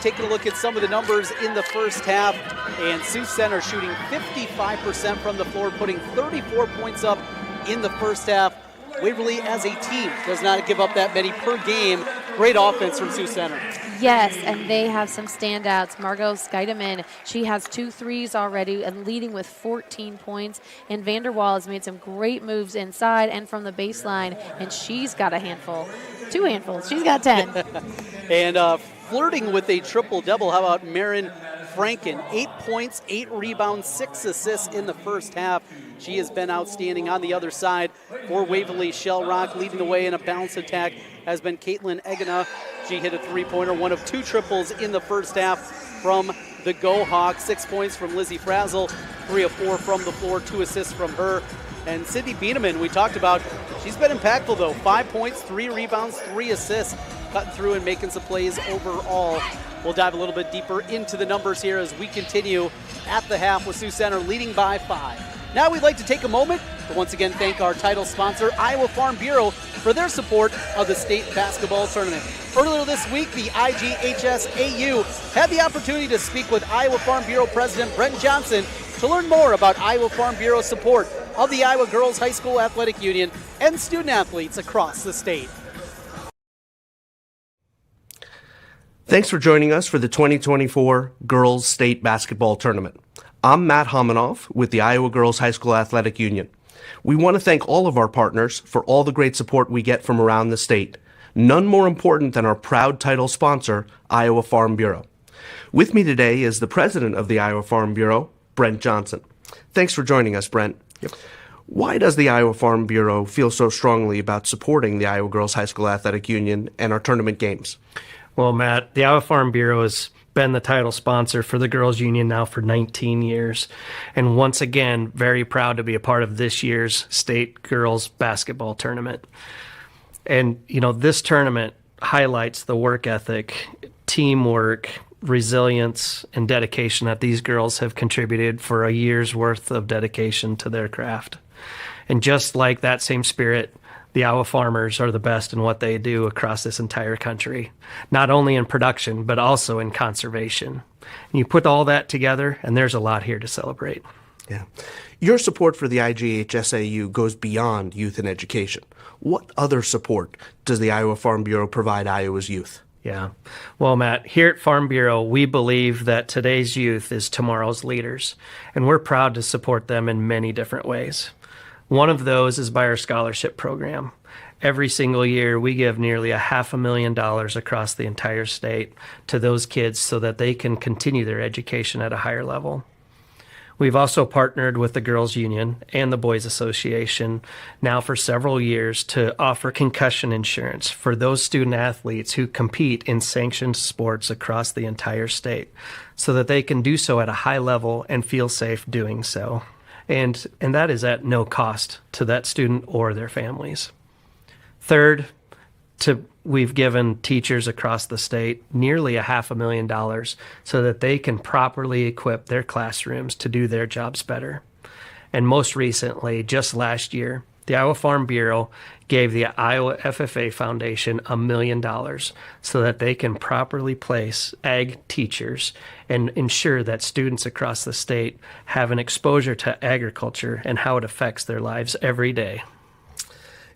Taking a look at some of the numbers in the first half, and Sioux Center shooting 55% from the floor, putting 34 points up in the first half. Waverly as a team does not give up that many per game. Great offense from Sioux Center. Yes, and they have some standouts. Margot Scheidemann, she has 2 threes already and leading with 14 points. And Vanderwall has made some great moves inside and from the baseline, and she's got a handful. 2 handfuls. She's got 10. And flirting with a triple-double. How about Marin Franken? 8 points, 8 rebounds, 6 assists in the first half. She has been outstanding on the other side for Waverly-Shell Rock. Leading the way in a bounce attack has been Caitlin Egena. She hit a 3-pointer, 1 of 2 triples in the first half from the Go Hawks. 6 points from Lizzie Frazzle, 3 of 4 from the floor, 2 assists from her. And Sydney Bieneman, we talked about, she's been impactful though. 5 points, 3 rebounds, 3 assists, cutting through and making some plays overall. We'll dive a little bit deeper into the numbers here as we continue at the half with Sioux Center leading by 5. Now we'd like to take a moment to once again thank our title sponsor, Iowa Farm Bureau, for their support of the state basketball tournament. Earlier this week, the IGHSAU had the opportunity to speak with Iowa Farm Bureau President Brent Johnson to learn more about Iowa Farm Bureau's support of the Iowa Girls High School Athletic Union and student athletes across the state. Thanks for joining us for the 2024 Girls State Basketball Tournament. I'm Matt Hominoff with the Iowa Girls High School Athletic Union. We want to thank all of our partners for all the great support we get from around the state. None more important than our proud title sponsor, Iowa Farm Bureau. With me today is the president of the Iowa Farm Bureau, Brent Johnson. Thanks for joining us, Brent. Yep. Why does the Iowa Farm Bureau feel so strongly about supporting the Iowa Girls High School Athletic Union and our tournament games? Well, Matt, the Iowa Farm Bureau has been the title sponsor for the Girls Union now for 19 years. And once again, very proud to be a part of this year's state girls basketball tournament. And, you know, this tournament highlights the work ethic, teamwork, resilience, and dedication that these girls have contributed for a year's worth of dedication to their craft. And just like that same spirit, the Iowa farmers are the best in what they do across this entire country, not only in production, but also in conservation. And you put all that together, and there's a lot here to celebrate. Yeah. Your support for the IGHSAU goes beyond youth and education. What other support does the Iowa Farm Bureau provide Iowa's youth? Yeah. Well, Matt, here at Farm Bureau, we believe that today's youth is tomorrow's leaders, and we're proud to support them in many different ways. One of those is by our scholarship program. Every single year, we give nearly $500,000 across the entire state to those kids so that they can continue their education at a higher level. We've also partnered with the Girls Union and the Boys Association now for several years to offer concussion insurance for those student athletes who compete in sanctioned sports across the entire state so that they can do so at a high level and feel safe doing so. And that is at no cost to that student or their families. Third, we've given teachers across the state nearly $500,000 so that they can properly equip their classrooms to do their jobs better. And most recently, just last year, The Iowa Farm Bureau gave the Iowa FFA Foundation $1 million so that they can properly place ag teachers and ensure that students across the state have an exposure to agriculture and how it affects their lives every day.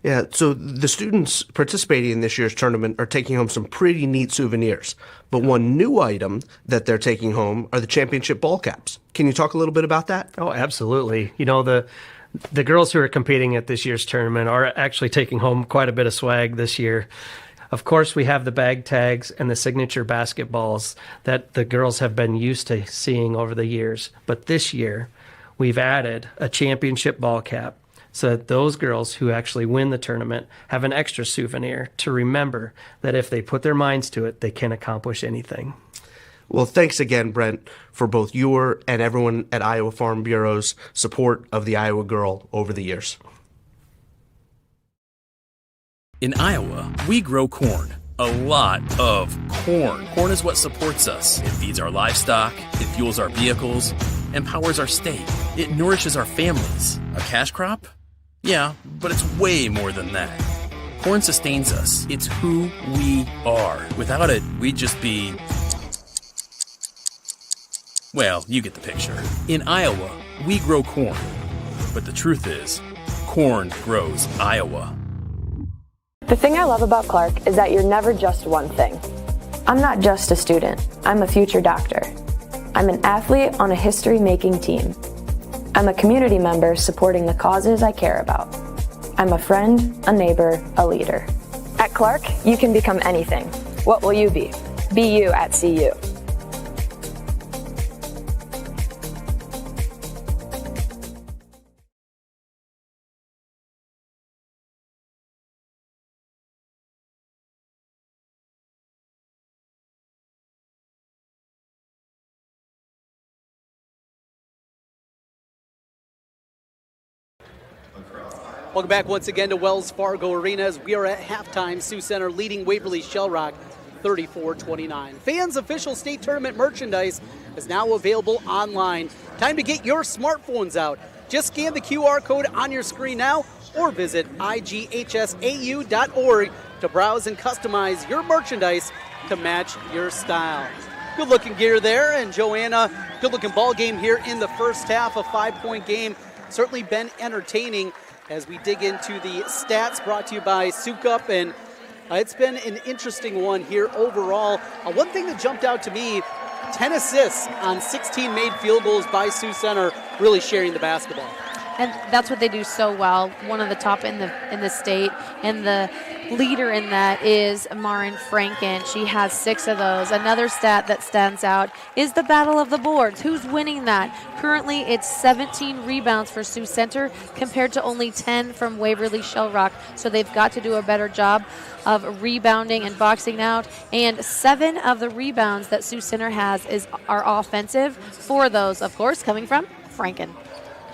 Yeah, so the students participating in this year's tournament are taking home some pretty neat souvenirs. But one new item that they're taking home are the championship ball caps. Can you talk a little bit about that? Oh, absolutely. You know, the girls who are competing at this year's tournament are actually taking home quite a bit of swag this year. Of course, we have the bag tags and the signature basketballs that the girls have been used to seeing over the years. But this year, we've added a championship ball cap so that those girls who actually win the tournament have an extra souvenir to remember that if they put their minds to it, they can accomplish anything. Well, thanks again, Brent, for both your and everyone at Iowa Farm Bureau's support of the Iowa Girl over the years. In Iowa, we grow corn. A lot of corn. Corn is what supports us. It feeds our livestock, it fuels our vehicles, and powers our state. It nourishes our families. A cash crop? Yeah, but it's way more than that. Corn sustains us. It's who we are. Without it, we'd just be... well, you get the picture. In Iowa, we grow corn. But the truth is, corn grows Iowa. The thing I love about Clarke is that you're never just one thing. I'm not just a student. I'm a future doctor. I'm an athlete on a history-making team. I'm a community member supporting the causes I care about. I'm a friend, a neighbor, a leader. At Clarke, you can become anything. What will you be? Be you at CU. Welcome back once again to Wells Fargo Arena as we are at halftime. Sioux Center leading Waverly-Shell 34-29. Fans' official state tournament merchandise is now available online. Time to get your smartphones out. Just scan the QR code on your screen now or visit IGHSAU.org to browse and customize your merchandise to match your style. Good looking gear there, and Joanna, good looking ball game here in the first half, a 5-point game. Certainly been entertaining as we dig into the stats brought to you by Sioux, and it's been an interesting one here overall. One thing that jumped out to me, 10 assists on 16 made field goals by Sioux Center, really sharing the basketball. And that's what they do so well. One of the top in the state, and the leader in that is Marin Franken. She has 6 of those. Another stat that stands out is the battle of the boards. Who's winning that? Currently, it's 17 rebounds for Sioux Center compared to only 10 from Waverly-Shell. So they've got to do a better job of rebounding and boxing out. And 7 of the rebounds that Sioux Center has are offensive. 4 of those, of course, coming from Franken.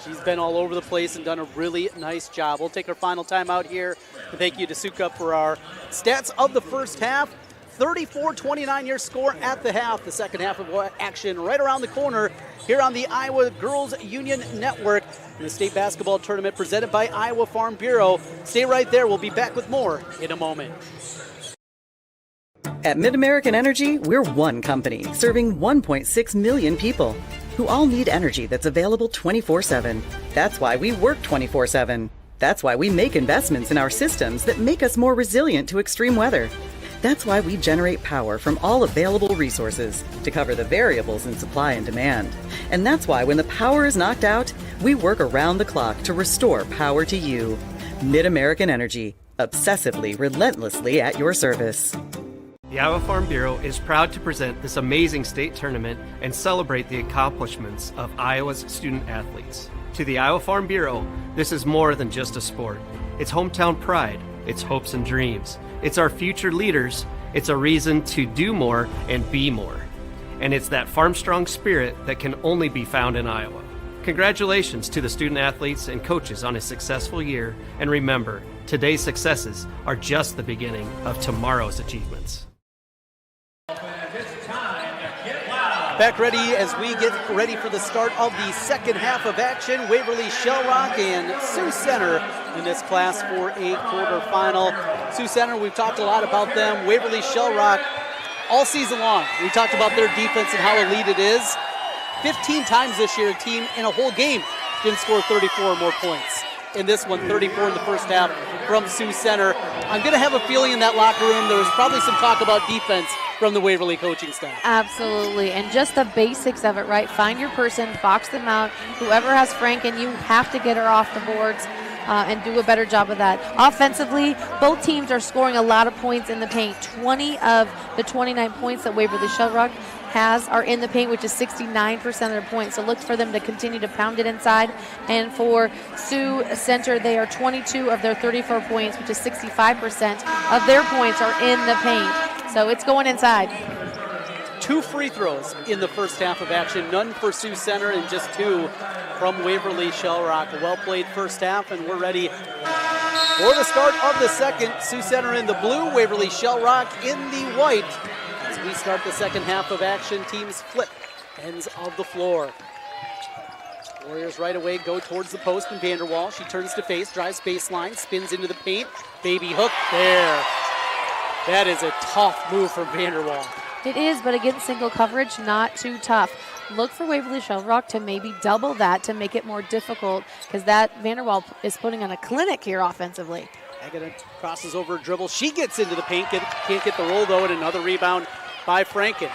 She's been all over the place and done a really nice job. We'll take our final time out here. Thank you to Sioux for our stats of the first half. 34-29 your score at the half. The second half of action right around the corner here on the Iowa Girls Union Network in the state basketball tournament presented by Iowa Farm Bureau. Stay right there. We'll be back with more in a moment. At MidAmerican Energy, we're one company serving 1.6 million people who all need energy that's available 24/7. That's why we work 24/7. That's why we make investments in our systems that make us more resilient to extreme weather. That's why we generate power from all available resources to cover the variables in supply and demand. And that's why when the power is knocked out, we work around the clock to restore power to you. MidAmerican Energy, obsessively, relentlessly at your service. The Iowa Farm Bureau is proud to present this amazing state tournament and celebrate the accomplishments of Iowa's student athletes. To the Iowa Farm Bureau, this is more than just a sport. It's hometown pride, it's hopes and dreams, it's our future leaders, it's a reason to do more and be more. And it's that farm-strong spirit that can only be found in Iowa. Congratulations to the student athletes and coaches on a successful year, and remember, today's successes are just the beginning of tomorrow's achievements. Back ready as we get ready for the start of the second half of action. Waverly-Shell and Sioux Center in this Class 4A quarterfinal. Sioux Center, we've talked a lot about them. Waverly-Shell all season long. We talked about their defense and how elite it is. 15 times this year, a team in a whole game didn't score 34 or more points. In this one, 34 in the first half from Sioux Center. I'm going to have a feeling in that locker room there was probably some talk about defense from the Waverly coaching staff. Absolutely, and just the basics of it, right? Find your person, box them out. Whoever has Franken, you have to get her off the boards and do a better job of that. Offensively, both teams are scoring a lot of points in the paint. 20 of the 29 points that Waverly-Shell has are in the paint, which is 69% of their points. So look for them to continue to pound it inside. And for Sioux Center, they are 22 of their 34 points, which is 65% of their points are in the paint. So it's going inside. 2 free throws in the first half of action. None for Sioux Center and just 2 from Waverly-Shell. A well-played first half, and we're ready for the start of the second. Sioux Center in the blue, Waverly-Shell in the white. As we start the second half of action, teams flip ends of the floor. Warriors right away go towards the post and Vanderwall. She turns to face, drives baseline, spins into the paint. Baby hook there. That is a tough move from Vanderwall. It is, but against single coverage, not too tough. Look for Waverly-Shell to maybe double that to make it more difficult, because that Vanderwall is putting on a clinic here offensively. Agata crosses over a dribble. She gets into the paint, can't get the roll though, and another rebound by Franken.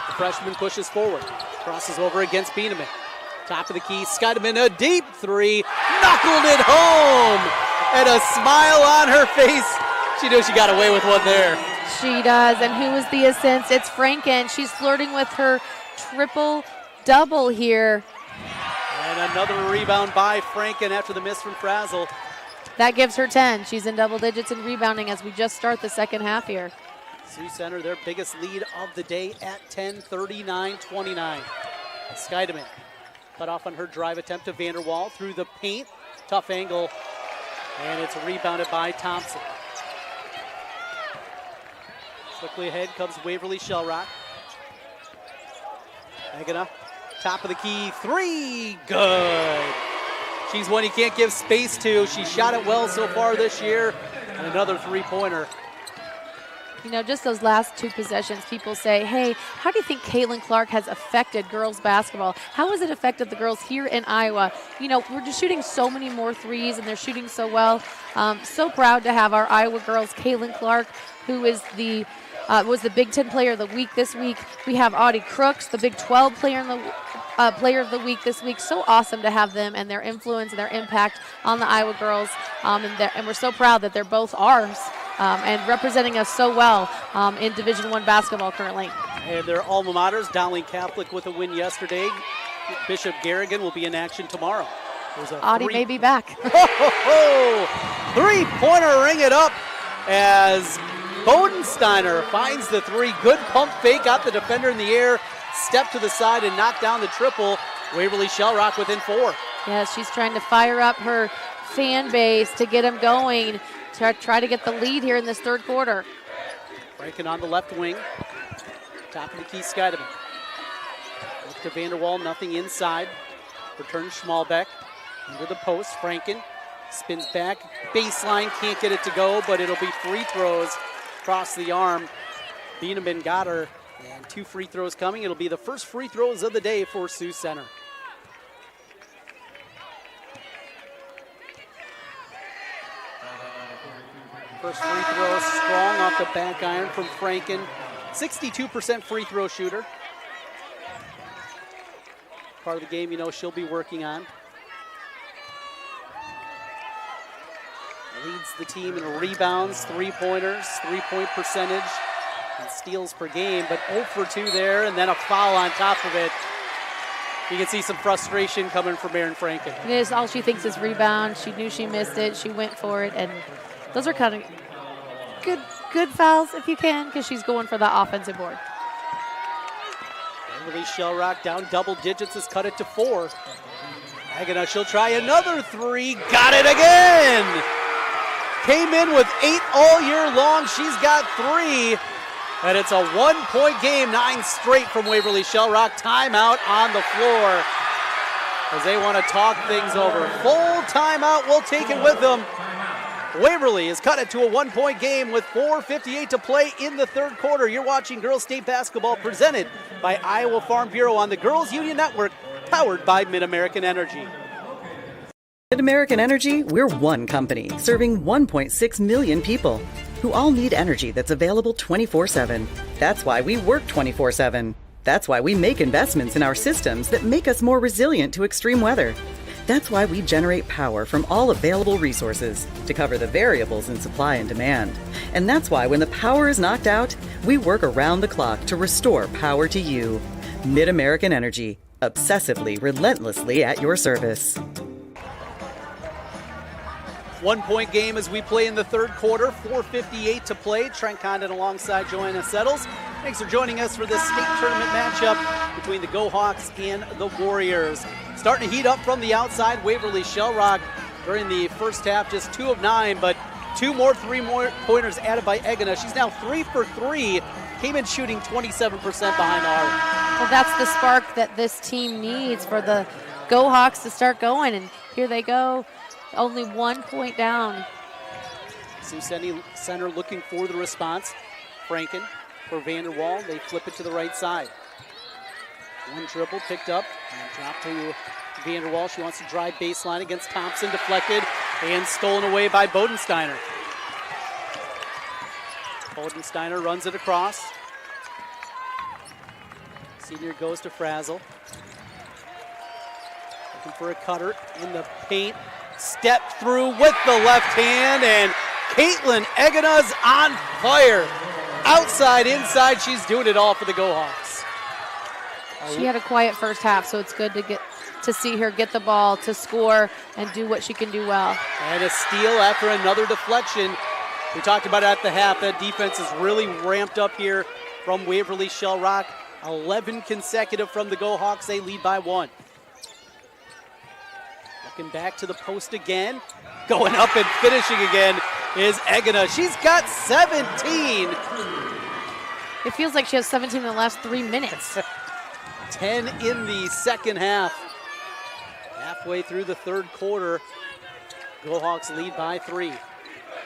The freshman pushes forward, crosses over against Bieneman. Top of the key, Skydeman, a deep 3, knuckled it home, and a smile on her face. She knows she got away with one there. She does, and who is the assist? It's Franken. She's flirting with her triple-double here. And another rebound by Franken after the miss from Frazzle. That gives her 10. She's in double digits in rebounding as we just start the second half here. Sioux Center, their biggest lead of the day at 10, 39-29. Skydeman cut off on her drive attempt to Vanderwall through the paint. Tough angle, and it's rebounded by Thompson. Quickly ahead comes Waverly-Shell. Agata, top of the key, 3, good. She's one you can't give space to. She shot it well so far this year, and another 3-pointer. You know, just those last 2 possessions, people say, hey, how do you think Caitlin Clarke has affected girls basketball? How has it affected the girls here in Iowa? You know, we're just shooting so many more threes, and they're shooting so well. So proud to have our Iowa girls, Caitlin Clarke, who is was the Big Ten Player of the Week this week. We have Audie Crooks, the Big 12 Player of the Week this week. So awesome to have them and their influence and their impact on the Iowa girls. And we're so proud that they're both ours and representing us so well in Division I basketball currently. And their alma maters, Dowling Catholic with a win yesterday. Bishop Garrigan will be in action tomorrow. Audie may be back. 3-pointer, ring it up as Bodensteiner finds the 3. Good pump fake, got the defender in the air, step to the side and knock down the triple. Waverly-Shell within 4. Yes, she's trying to fire up her fan base to get them going, to try to get the lead here in this third quarter. Franken on the left wing. Top of the key, Skydeman. Look to Vanderwall, nothing inside. Return Schmalbeck into the post. Franken spins back, baseline, can't get it to go, but it'll be free throws across the arm. Bieneman got her, and 2 free throws coming. It'll be the first free throws of the day for Sioux Center. First free throw strong off the back iron from Franken. 62% free throw shooter. Part of the game, you know, she'll be working on. Leads the team in rebounds, 3-pointers, 3-point percentage, and steals per game, but 0 for 2 there, and then a foul on top of it. You can see some frustration coming from Erin Franken. It is, all she thinks is rebound. She knew she missed it. She went for it, and those are kind of good fouls if you can, because she's going for the offensive board. Waverly-Shell down double digits has cut it to 4. Agata, she'll try another 3. Got it again! Came in with 8 all year long. She's got 3. And it's a 1-point game, 9 straight from Waverly-Shell Rock. Timeout on the floor as they want to talk things over. Full timeout, we'll take it with them. Waverly has cut it to a 1-point game with 4:58 to play in the third quarter. You're watching Girls State Basketball presented by Iowa Farm Bureau on the Girls Union Network, powered by MidAmerican Energy. MidAmerican Energy, we're one company serving 1.6 million people who all need energy that's available 24/7. That's why we work 24/7. That's why we make investments in our systems that make us more resilient to extreme weather. That's why we generate power from all available resources to cover the variables in supply and demand. And that's why when the power is knocked out, we work around the clock to restore power to you. MidAmerican Energy, obsessively, relentlessly at your service. 1-point game as we play in the third quarter, 4:58 to play. Trent Condon alongside Joanna Settles. Thanks for joining us for this state tournament matchup between the Go Hawks and the Warriors. Starting to heat up from the outside, Waverly-Shell Rock during the first half, just 2 of 9, but 2 more three-pointers added by Egina. She's now 3 for 3, came in shooting 27% behind the arc. Well, that's the spark that this team needs for the Go Hawks to start going, and here they go, only 1 point down. Sioux Center looking for the response. Franken for Vanderwall, they flip it to the right side. One dribble picked up and dropped to Vanderwall. She wants to drive baseline against Thompson, deflected and stolen away by Bodensteiner. Bodensteiner runs it across. Senior goes to Frazzle. Looking for a cutter in the paint. Step through with the left hand, and Caitlin Egina's on fire. Outside, inside, she's doing it all for the Go Hawks. She had a quiet first half, so it's good to see her get the ball, to score, and do what she can do well. And a steal after another deflection. We talked about it at the half. That defense is really ramped up here from Waverly-Shell Rock. 11 consecutive from the Go Hawks. They lead by 1. Looking back to the post again. Going up and finishing again is Egina. She's got 17. It feels like she has 17 in the last 3 minutes. 10 in the second half. Halfway through the third quarter, Go Hawks lead by 3.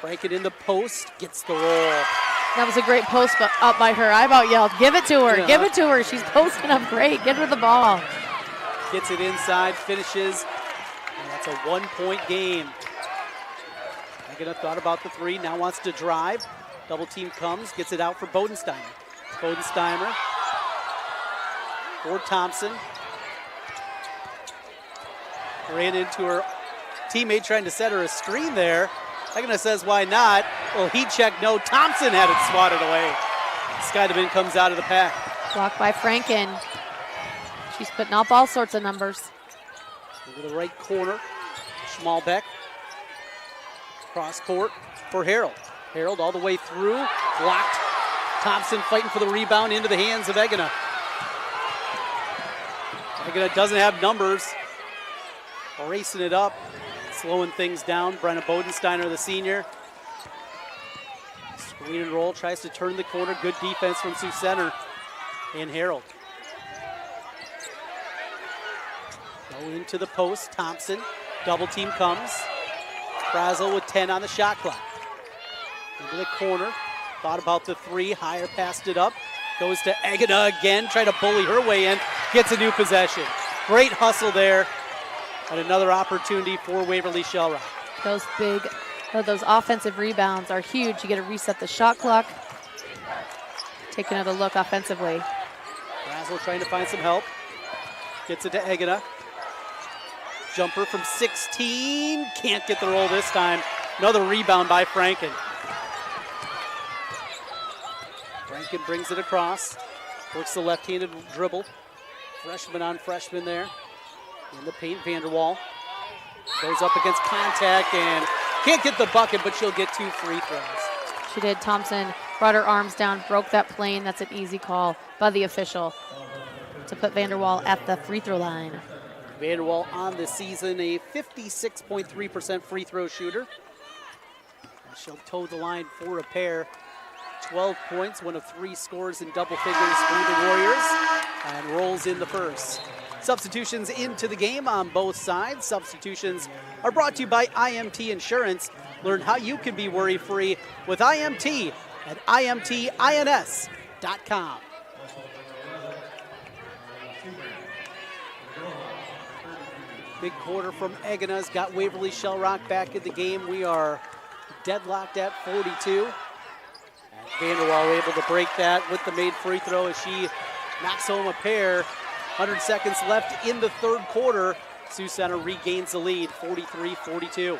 Franken in the post, gets the roll. That was a great post up by her. I about yelled, give it to her, yeah. Give it to her. She's posting up great. Get her the ball. Gets it inside, finishes, and that's a 1-point game. Egina thought about the 3, now wants to drive. Double team comes, gets it out for Bodensteiner. Bodensteiner for Thompson. Ran into her teammate trying to set her a screen there. Egina says, why not? Well, he checked no. Thompson had it swatted away. Skydevin comes out of the pack. Blocked by Franken. She's putting up all sorts of numbers. Over the right corner, Schmalbeck. Cross court for Harold. Harold all the way through, blocked. Thompson fighting for the rebound into the hands of Egina. Egina doesn't have numbers. Racing it up, slowing things down. Brenna Bodensteiner, the senior. Screen and roll, tries to turn the corner. Good defense from Sioux Center and Harold. Go into the post, Thompson. Double team comes. Frazzle with 10 on the shot clock. Into the corner, thought about the 3, higher, passed it up. Goes to Egina again, trying to bully her way in. Gets a new possession. Great hustle there. And another opportunity for Waverly-Shell Rock. Those offensive rebounds are huge. You get to reset the shot clock. Take another look offensively. Frazzle trying to find some help. Gets it to Egina. Jumper from 16. Can't get the roll this time. Another rebound by Franken. Franken brings it across. Works the left-handed dribble. Freshman on freshman there. In the paint, Vanderwall goes up against contact and can't get the bucket, but she'll get 2 free throws. She did. Thompson brought her arms down, broke that plane. That's an easy call by the official to put Vanderwall at the free throw line. Vanderwall on the season, a 56.3% free throw shooter. She'll toe the line for a pair. 12 points, one of 3 scores in double figures for the Warriors, and rolls in the first. Substitutions into the game on both sides. Substitutions are brought to you by IMT Insurance. Learn how you can be worry-free with IMT at imtins.com. Big quarter from Eggena's got Waverly-Shell back in the game. We are deadlocked at 42. And Vanderwall able to break that with the made free throw as she knocks home a pair. 100 seconds left in the third quarter. Sioux Center regains the lead, 43-42.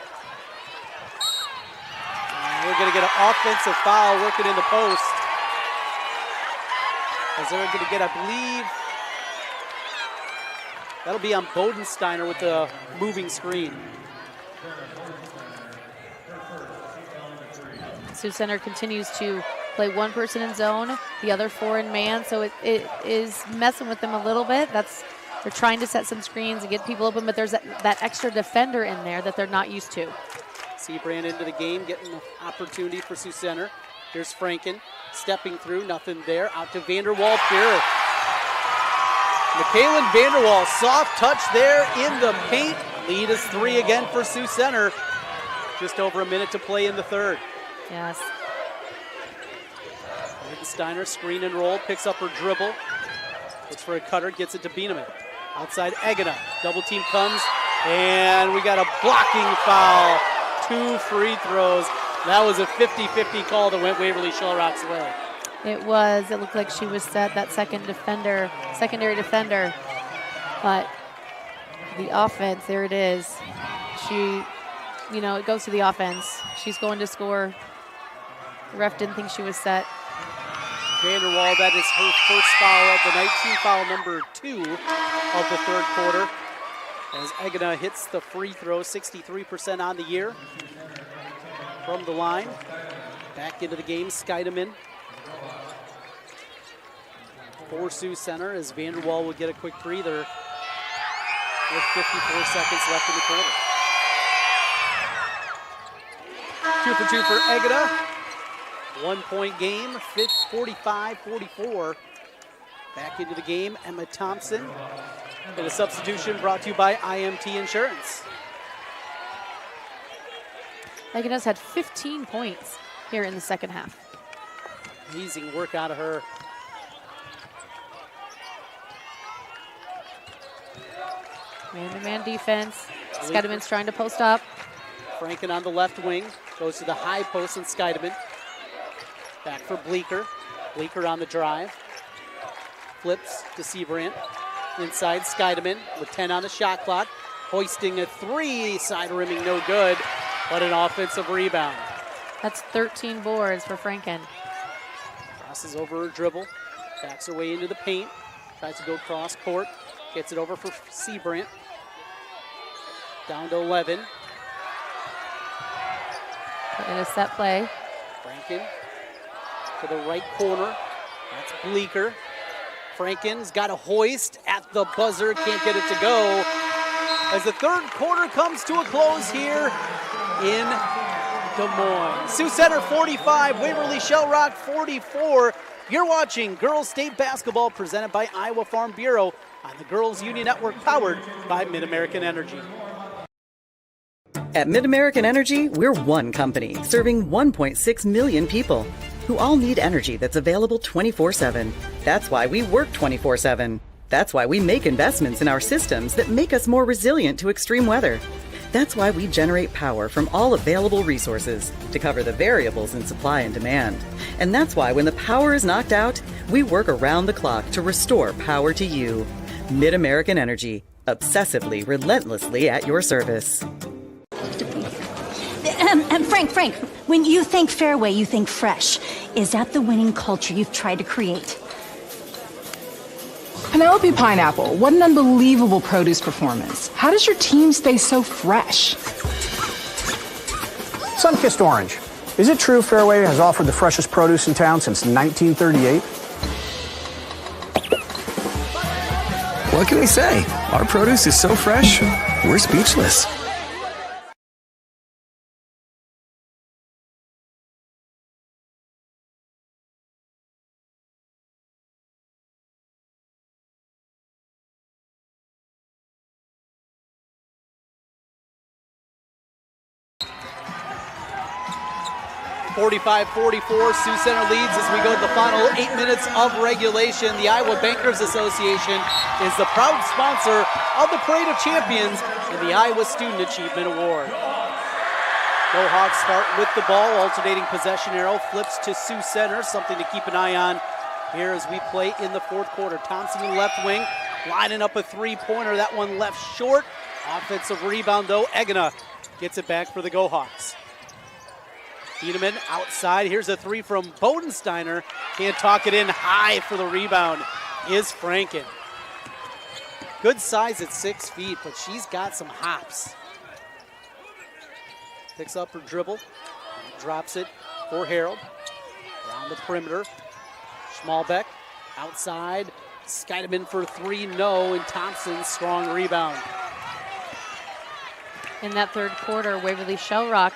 We're going to get an offensive foul working in the post. As they're going to get, I believe, that'll be on Bodensteiner with the moving screen. Sioux Center continues to play one person in zone, the other 4 in man, so it is messing with them a little bit. They're trying to set some screens and get people open, but there's that extra defender in there that they're not used to. Seabrand into the game, getting an opportunity for Sioux Center. Here's Franken stepping through, nothing there. Out to Vanderwall, pure. McKaylin Vanderwall, soft touch there in the paint. Lead is 3 again for Sioux Center. Just over a minute to play in the third. Yes. Steiner, screen and roll, picks up her dribble. Looks for a cutter, gets it to Bieneman. Outside Eggena, double team comes, and we got a blocking foul. 2 free throws. That was a 50-50 call that went Waverly-Shell-Rock's way. It was. It looked like she was set, that secondary defender. But the offense, there it is. She, it goes to the offense. She's going to score. The ref didn't think she was set. Vanderwall, that is her first foul of the night, team foul number 2 of the third quarter. As Eggena hits the free throw, 63% on the year. From the line, back into the game, Skeideman. For Sioux Center as Vanderwall will get a quick breather with 54 seconds left in the quarter. 2 for 2 for Eggena. 1-point game, 45-44. Back into the game, Emma Thompson. And a substitution brought to you by IMT Insurance. Eggena's had 15 points here in the second half. Amazing work out of her. Man-to-man defense. Skeideman's trying to post up. Franken on the left wing. Goes to the high post and Skeideman. Back for Bleeker. Bleeker on the drive. Flips to Seabrand. Inside Skeideman with 10 on the shot clock. Hoisting a 3. Side rimming no good. But an offensive rebound. That's 13 boards for Franken. Crosses over her dribble. Backs her way into the paint. Tries to go cross court. Gets it over for Seabrand. Down to 11. In a set play. Franken to the right corner. That's Bleeker. Franken's got a hoist at the buzzer. Can't get it to go. As the third quarter comes to a close here in Des Moines. Sioux Center 45, Waverly-Shell 44. You're watching Girls State Basketball presented by Iowa Farm Bureau on the Girls Union Network, powered by MidAmerican Energy. At MidAmerican Energy, we're one company serving 1.6 million people who all need energy that's available 24/7. That's why we work 24/7. That's why we make investments in our systems that make us more resilient to extreme weather. That's why we generate power from all available resources to cover the variables in supply and demand. And that's why when the power is knocked out, we work around the clock to restore power to you. MidAmerican Energy, obsessively, relentlessly at your service. Frank, when you think Fareway, you think fresh. Is that the winning culture you've tried to create? Penelope Pineapple, what an unbelievable produce performance. How does your team stay so fresh? Sun-kissed orange. Is it true Fareway has offered the freshest produce in town since 1938? What can we say? Our produce is so fresh, we're speechless. 45-44, Sioux Center leads as we go to the final 8 minutes of regulation. The Iowa Bankers Association is the proud sponsor of the Parade of Champions and the Iowa Student Achievement Award. Go Hawks start with the ball, alternating possession arrow, flips to Sioux Center, something to keep an eye on here as we play in the fourth quarter. Thompson in the left wing, lining up a three-pointer, that one left short. Offensive rebound though, Egena gets it back for the Go Hawks. Biederman outside, here's a three from Bodensteiner. Can't talk it in, high for the rebound is Franken. Good size at 6 feet, but she's got some hops. Picks up her dribble, drops it for Harold. Around the perimeter, Schmalbeck outside, Scheidemann for three, no, and Thompson, strong rebound. In that third quarter, Waverly-Shell Rock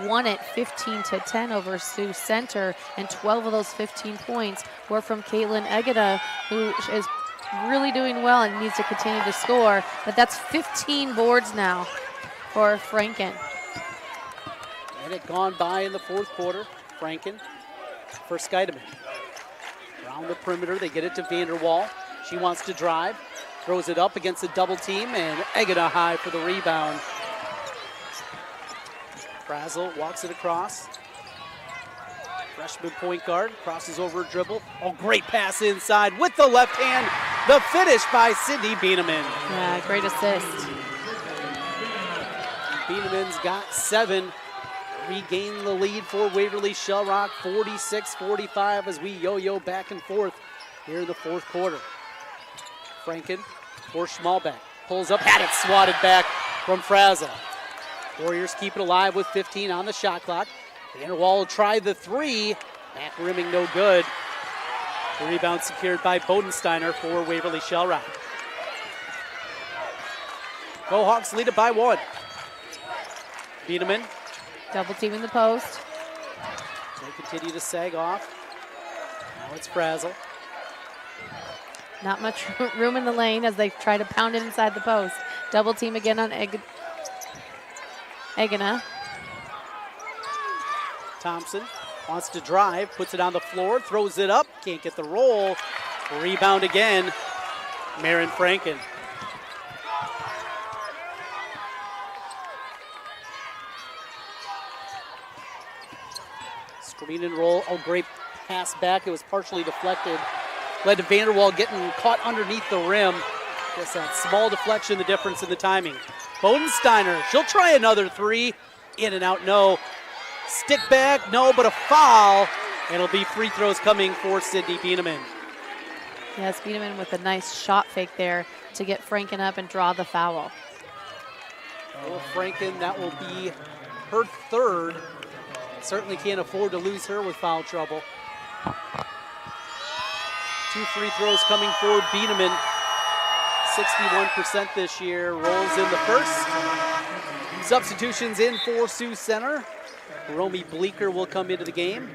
won it 15-10 over Sioux Center, and 12 of those 15 points were from Caitlin Egeda, who is really doing well and needs to continue to score. But that's 15 boards now for Franken. Minute gone by in the fourth quarter. Franken for Scheidemann. Around the perimeter, they get it to Vanderwall. She wants to drive, throws it up against a double team, and Egeda high for the rebound. Brazel walks it across. Freshman point guard crosses over a dribble. Oh, great pass inside with the left hand. The finish by Sydney Bieneman. Yeah, great assist. Bieneman's got 7. Regain the lead for Waverly-Shell Rock, 46-45 as we yo-yo back and forth here in the fourth quarter. Franken for Schmalbeck. Pulls up, had it swatted back from Fraza. Warriors keep it alive with 15 on the shot clock. Vanderwall will try the three. Back rimming, no good. The rebound secured by Bodensteiner for Waverly-Shell Rock. Go Hawks lead it by 1. Biederman. Double teaming the post. They continue to sag off. Now it's Frazel. Not much room in the lane as they try to pound it inside the post. Double team again on Egena. Thompson wants to drive, puts it on the floor, throws it up, can't get the roll. Rebound again, Marin Franken. Screen and roll, oh great pass back, it was partially deflected. Led to Vanderwall getting caught underneath the rim. Just that small deflection, the difference in the timing. Bodensteiner, she'll try another three. In and out, no. Stick back, no, but a foul. It'll be free throws coming for Sydney Bieneman. Yes, Bieneman with a nice shot fake there to get Franken up and draw the foul. Oh, Franken, that will be her third. Certainly can't afford to lose her with foul trouble. 2 free throws coming for Bieneman. 61% this year, rolls in the first. Substitutions in for Sioux Center. Romy Bleeker will come into the game.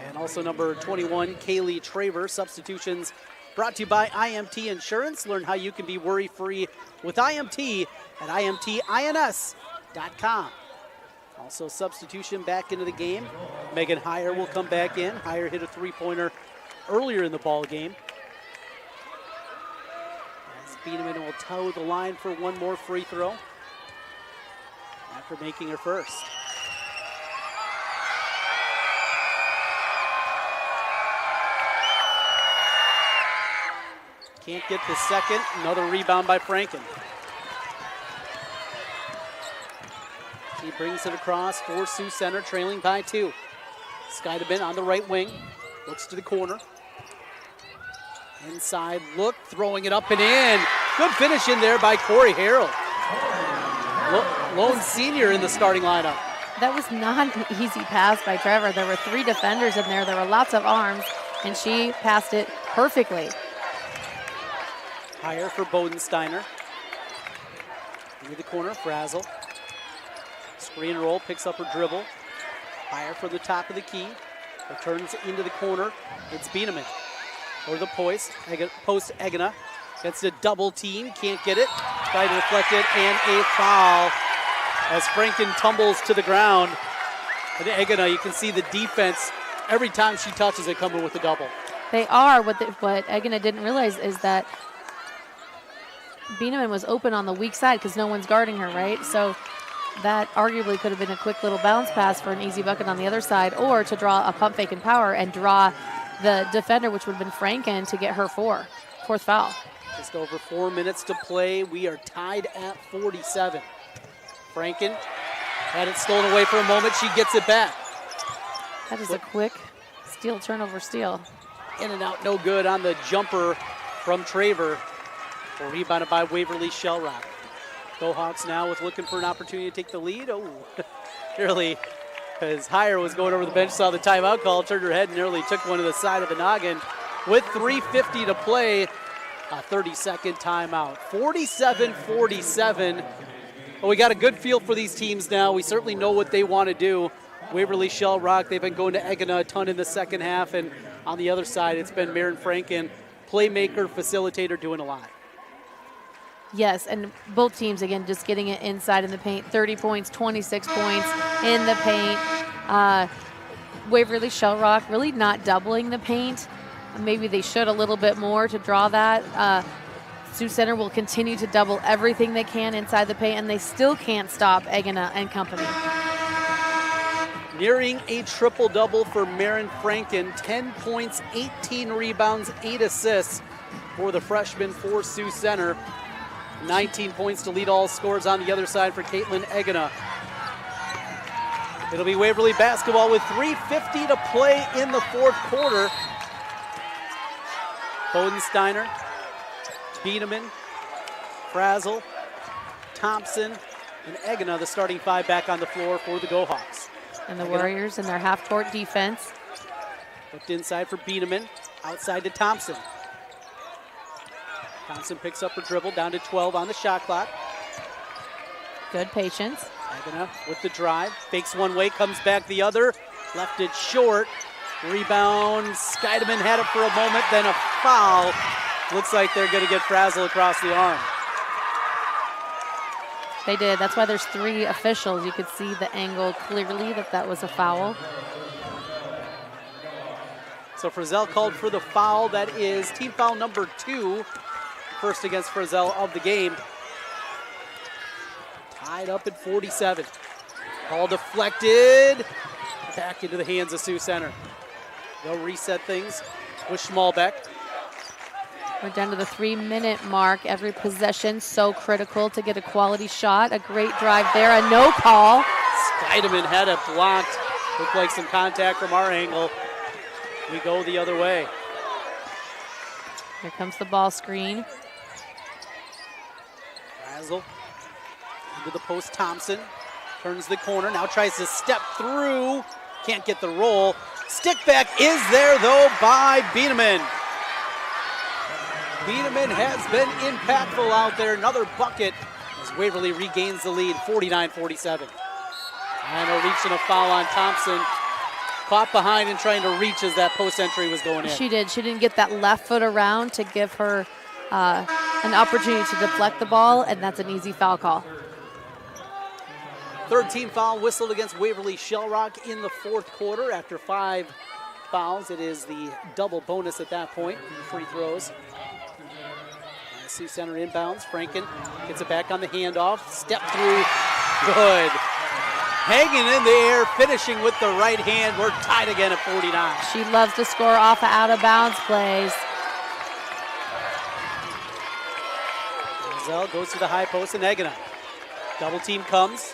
And also number 21, Kaylee Traver. Substitutions brought to you by IMT Insurance. Learn how you can be worry-free with IMT at IMTINS.com. Also substitution back into the game. Megan Heyer will come back in. Heyer hit a three-pointer earlier in the ball game. As Bieneman will toe the line for one more free throw after making her first. Can't get the second. Another rebound by Franken. He brings it across for Sioux Center, trailing by 2. Scheidemann on the right wing, looks to the corner. Inside look, throwing it up and in. Good finish in there by Corey Harold. Lone senior in the starting lineup. That was not an easy pass by Trevor. There were 3 defenders in there. There were lots of arms, and she passed it perfectly. Higher for Bodensteiner. Into the corner, Frazel. Screen roll, picks up her dribble. Higher from the top of the key. Returns into the corner. It's Bieneman. Or the post Egena. Gets a double team, can't get it. Try to deflect it, and a foul as Franken tumbles to the ground. And Egina, you can see the defense every time she touches it coming with a double. They are. What Egina didn't realize is that Bieneman was open on the weak side because no one's guarding her, right? So that arguably could have been a quick little bounce pass for an easy bucket on the other side, or to draw a pump fake and power and draw the defender, which would have been Franken, to get her fourth foul. Just over 4 minutes to play. We are tied at 47. Franken had it stolen away for a moment. She gets it back. That is a quick steal, turnover, steal. In and out, no good on the jumper from Traver. Rebounded by Waverly-Shell. Go Hawks now with looking for an opportunity to take the lead. Oh, nearly, as Heyer was going over the bench, saw the timeout call, turned her head and nearly took one to the side of the noggin. With 3:50 to play, a 30-second timeout. 47-47. Well, we got a good feel for these teams now. We certainly know what they want to do. Waverly-Shell Rock, they've been going to Egina a ton in the second half, and on the other side, it's been Maren Franken, playmaker, facilitator, doing a lot. Yes, and both teams, again, just getting it inside in the paint. 30 points, 26 points in the paint. Waverly-Shell Rock really not doubling the paint. Maybe they should a little bit more to draw that. Sioux Center will continue to double everything they can inside the paint, and they still can't stop Egina and company. Nearing a triple-double for Maren Franken. 10 points, 18 rebounds, 8 assists for the freshman for Sioux Center. 19 points to lead all scores on the other side for Caitlin Egina. It'll be Waverly basketball with 3:50 to play in the fourth quarter. Bodensteiner, Bieneman, Frazel, Thompson, and Egina, the starting five, back on the floor for the Go Hawks. And the Warriors in their half-court defense. Looked inside for Bieneman, outside to Thompson. Thompson picks up her dribble, down to 12 on the shot clock. Good patience. Egina with the drive, fakes one way, comes back the other, left it short. Rebound, Scheidemann had it for a moment, then a foul. Looks like they're going to get Frazel across the arm. They did. That's why there's 3 officials. You could see the angle clearly that was a foul. So Frazel called for the foul. That is team foul number 2. First against Frazel of the game. Tied up at 47. Ball deflected. Back into the hands of Sioux Center. They'll reset things with Schmalbeck. We're down to the 3-minute mark. Every possession so critical to get a quality shot. A great drive there, a no call. Scheidemann had it blocked. Looked like some contact from our angle. We go the other way. Here comes the ball screen. Frazel into the post. Thompson turns the corner. Now tries to step through. Can't get the roll. Stick back is there, though, by Bieneman. Bieneman has been impactful out there. Another bucket as Waverly regains the lead, 49-47. And a reach and a foul on Thompson. Caught behind and trying to reach as that post entry was going in. She did. She didn't get that left foot around to give her an opportunity to deflect the ball, and that's an easy foul call. Third team foul whistled against Waverly-Shell Rock in the fourth quarter. After 5 fouls, it is the double bonus at that point. Free throws. Sioux Center inbounds. Franken gets it back on the handoff. Step through. Good. Hanging in the air, finishing with the right hand. We're tied again at 49. She loves to score off of out-of-bounds plays. Frazel goes to the high post and Egina. Double team comes.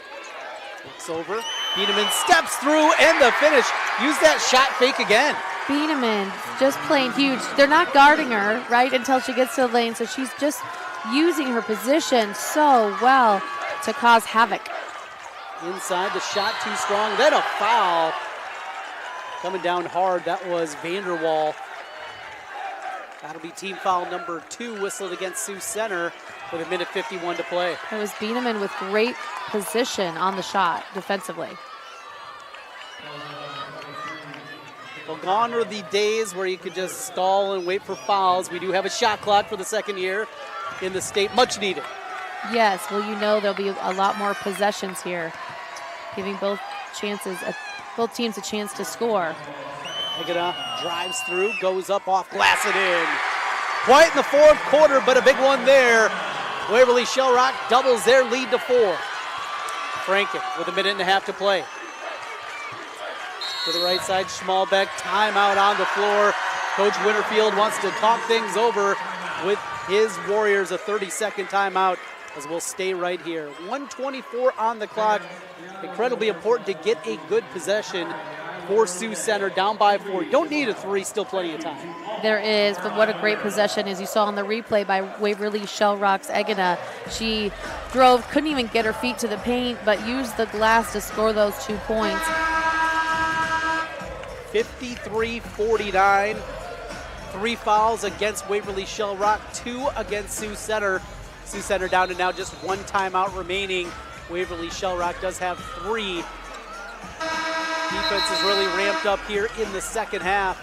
Looks over. Bieneman steps through and the finish. Use that shot fake again. Bieneman just playing huge. They're not guarding her, right, until she gets to the lane. So she's just using her position so well to cause havoc. Inside, the shot too strong. Then a foul. Coming down hard. That was Vanderwall. That'll be team foul number 2 whistled against Sioux Center with 1:51 to play. It was Bieneman with great position on the shot defensively. Well, gone are the days where you could just stall and wait for fouls. We do have a shot clock for the second year in the state. Much needed. Yes, well, you know there'll be a lot more possessions here, giving both chances both teams a chance to score. Egina drives through, goes up off glass and in. Quiet in the fourth quarter, but a big one there. Waverly-Shell Rock doubles their lead to 4. Franken with 1.5 minutes to play. To the right side, Schmalbeck, timeout on the floor. Coach Winterfield wants to talk things over with his Warriors, a 30-second timeout, as we'll stay right here. 1:24 on the clock. Incredibly important to get a good possession for Sioux Center, down by 4. Don't need a 3, still plenty of time. There is, but what a great possession, as you saw on the replay by Waverly-Shell Rock's Egina. She drove, couldn't even get her feet to the paint, but used the glass to score those 2 points. 53-49. 3 fouls against Waverly-Shell Rock, 2 against Sioux Center. Sioux Center down to now just 1 timeout remaining. Waverly-Shell Rock does have 3. Defense is really ramped up here in the second half.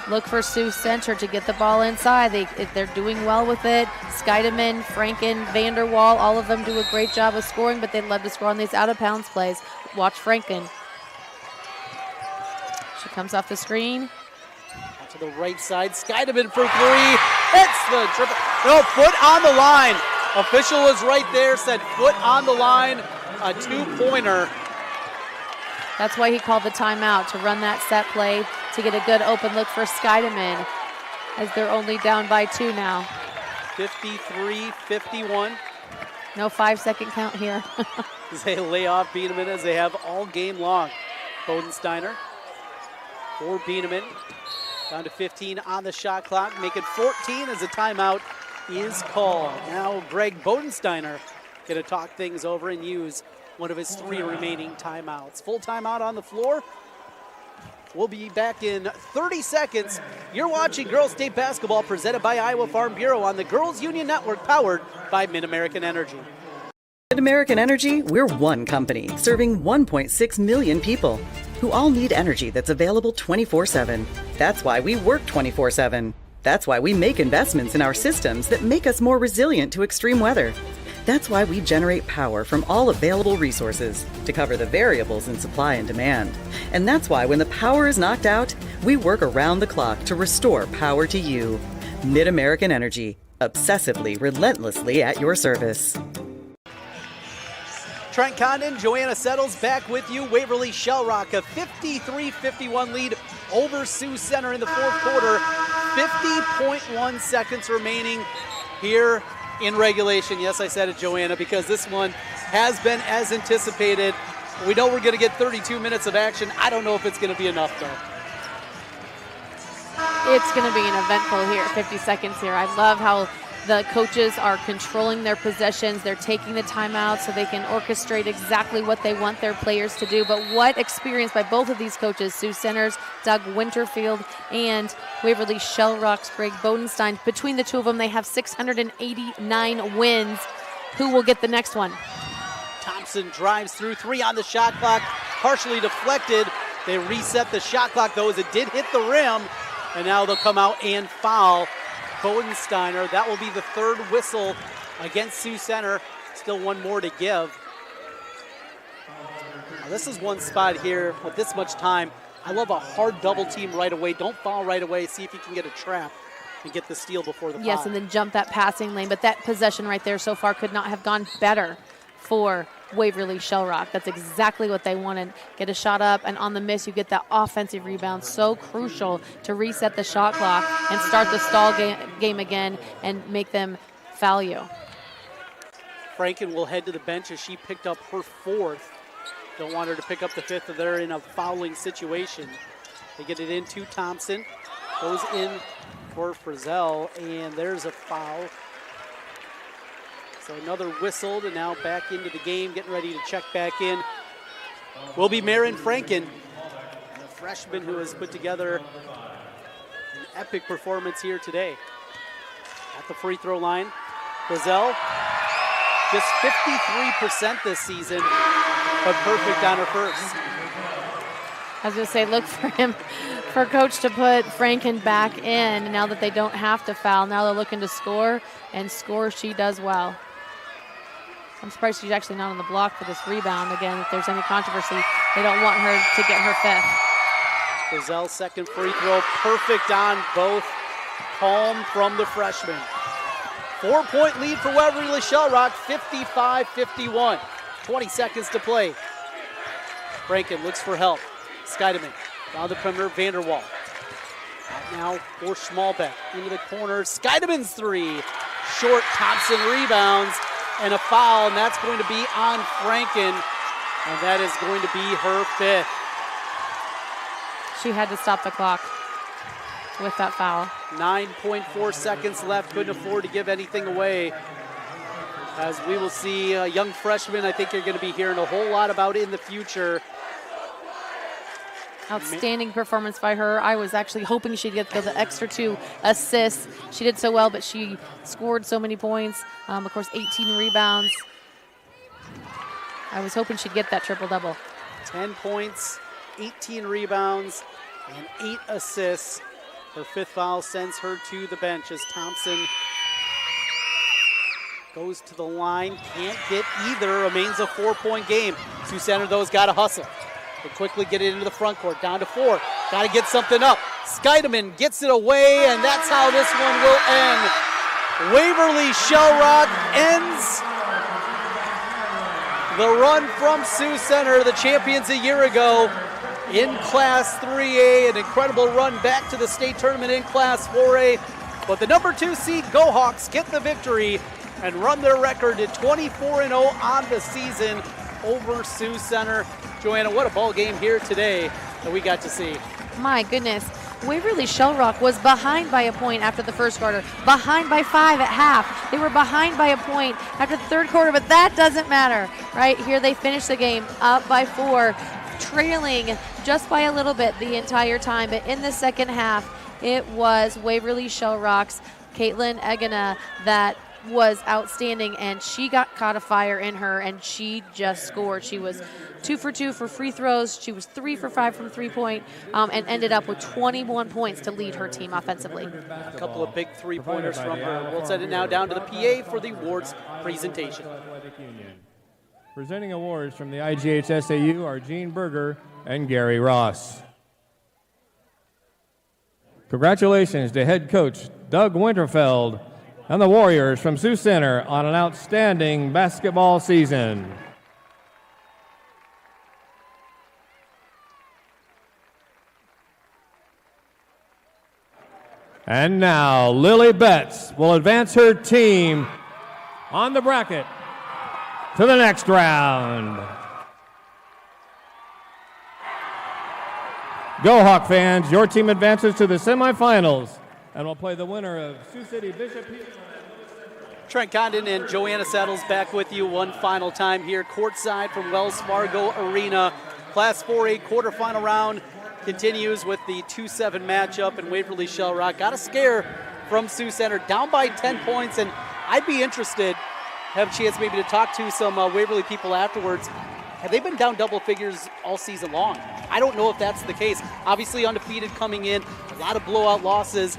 Look for Sioux Center to get the ball inside. They're doing well with it. Scheidemann, Franken, Vanderwall, all of them do a great job of scoring, but they love to score on these out-of-bounds plays. Watch Franken. She comes off the screen. To the right side, Scheidemann for 3. Hits the triple. No, foot on the line. Official was right there, said foot on the line. A 2-pointer. That's why he called the timeout, to run that set play, to get a good open look for Scheidemann, as they're only down by 2 now. 53-51. No 5-second count here. They lay off Bieneman as they have all game long. Bodensteiner for Bieneman. Down to 15 on the shot clock. Make it 14 as a timeout is called. Now Greg Bodensteiner going to talk things over and use one of his 3 remaining timeouts. Full timeout on the floor. We'll be back in 30 seconds. You're watching Girls State Basketball presented by Iowa Farm Bureau on the Girls Union Network, powered by MidAmerican Energy. MidAmerican Energy, we're one company serving 1.6 million people who all need energy that's available 24/7. That's why we work 24/7. That's why we make investments in our systems that make us more resilient to extreme weather. That's why we generate power from all available resources to cover the variables in supply and demand. And that's why when the power is knocked out, we work around the clock to restore power to you. MidAmerican Energy, obsessively, relentlessly at your service. Trent Condon, Joanna Settles back with you. Waverly-Shell Rock, a 53-51 lead over Sioux Center in the fourth quarter. 50.1 seconds remaining here in regulation. Yes, I said it, Joanna, because this one has been as anticipated. We know we're going to get 32 minutes of action. I don't know if it's going to be enough, though. It's going to be an eventful here, 50 seconds here. I love how the coaches are controlling their possessions. They're taking the timeout so they can orchestrate exactly what they want their players to do. But what experience by both of these coaches, Sioux Center's Doug Winterfield and Waverly-Shell Rock's Greg Bodenstein. Between the two of them, they have 689 wins. Who will get the next one? Thompson drives through, 3 on the shot clock, partially deflected. They reset the shot clock, though, as it did hit the rim. And now they'll come out and foul Bodensteiner. That will be the 3rd whistle against Sioux Center. Still 1 more to give. Now, this is one spot here with this much time. I love a hard double team right away. Don't foul right away. See if you can get a trap and get the steal before the foul. Yes, and then jump that passing lane. But that possession right there so far could not have gone better for Waverly-Shell Rock. That's exactly what they wanted. Get a shot up, and on the miss, you get that offensive rebound. So crucial to reset the shot clock and start the stall game again and make them foul you. Franken will head to the bench as she picked up her 4th. Don't want her to pick up the 5th, if they're in a fouling situation. They get it into Thompson. Goes in for Frizzell, and there's a foul. So another whistle, and now back into the game, getting ready to check back in will be Marin Franken, the freshman who has put together an epic performance here today. At the free throw line, Frizzell, just 53% this season, but perfect on her first. I was going to say, look for him, for Coach to put Franken back in now that they don't have to foul. Now they're looking to score, and score she does well. I'm surprised she's actually not on the block for this rebound. Again, if there's any controversy, they don't want her to get her fifth. Gazelle's second free throw, perfect on both. Home from the freshman. 4-point lead for Waverly-Shell Rock, 55-51. 20 seconds to play. Franken looks for help. Scheidemann down the perimeter, Vanderwall. Out now for Schmalbeck into the corner. Scheidemann's three. Short, Thompson rebounds, and a foul, and that's going to be on Franken, and that is going to be her fifth. She had to stop the clock with that foul. 9.4 seconds left, couldn't afford to give anything away. As we will see a young freshman I think you're going to be hearing a whole lot about in the future. Outstanding performance by her. I was actually hoping she'd get the extra 2 assists. She did so well, but she scored so many points. Of course, 18 rebounds. I was hoping she'd get that triple-double. 10 points, 18 rebounds, and 8 assists. Her fifth foul sends her to the bench as Thompson goes to the line. Can't get either. Remains a 4-point game. Sioux Center, though, has got to hustle. They quickly get it into the front court, down to 4. Got to get something up. Scheidemann gets it away, and that's how this one will end. Waverly-Shell Rock ends the run from Sioux Center, the champions a year ago in Class 3A. An incredible run back to the state tournament in Class 4A. But the number 2 seed Go Hawks get the victory and run their record to 24-0 on the season over Sioux Center. Joanna, what a ball game here today that we got to see. My goodness. Waverly-Shell Rock was behind by a point after the first quarter, behind by 5 at half. They were behind by a point after the third quarter, but that doesn't matter. Right here they finished the game up by 4, trailing just by a little bit the entire time. But in the second half, it was Waverly-Shell Rock's Caitlin Egena that was outstanding, and she caught a fire in her, and she just scored. She was 2 for 2 for free throws. She was 3 for 5 from three-point, and ended up with 21 points to lead her team offensively. A couple of big three-pointers from her. We'll send it now down to the PA for the awards presentation. Presenting awards from the IGHSAU are Gene Berger and Gary Ross. Congratulations to head coach Doug Winterfeld and the Warriors from Sioux Center on an outstanding basketball season. And now Lily Betts will advance her team on the bracket to the next round. Go Hawk fans, your team advances to the semifinals and will play the winner of Sioux City Bishop. Trent Condon and Joanna Saddles back with you one final time here courtside from Wells Fargo Arena. Class 4A quarterfinal round continues with the 2-7 matchup, and Waverly-Shell Rock got a scare from Sioux Center, down by 10 points, and I'd be interested, have a chance maybe to talk to some Waverly people afterwards. Have they been down double figures all season long? I don't know if that's the case. Obviously undefeated coming in, a lot of blowout losses.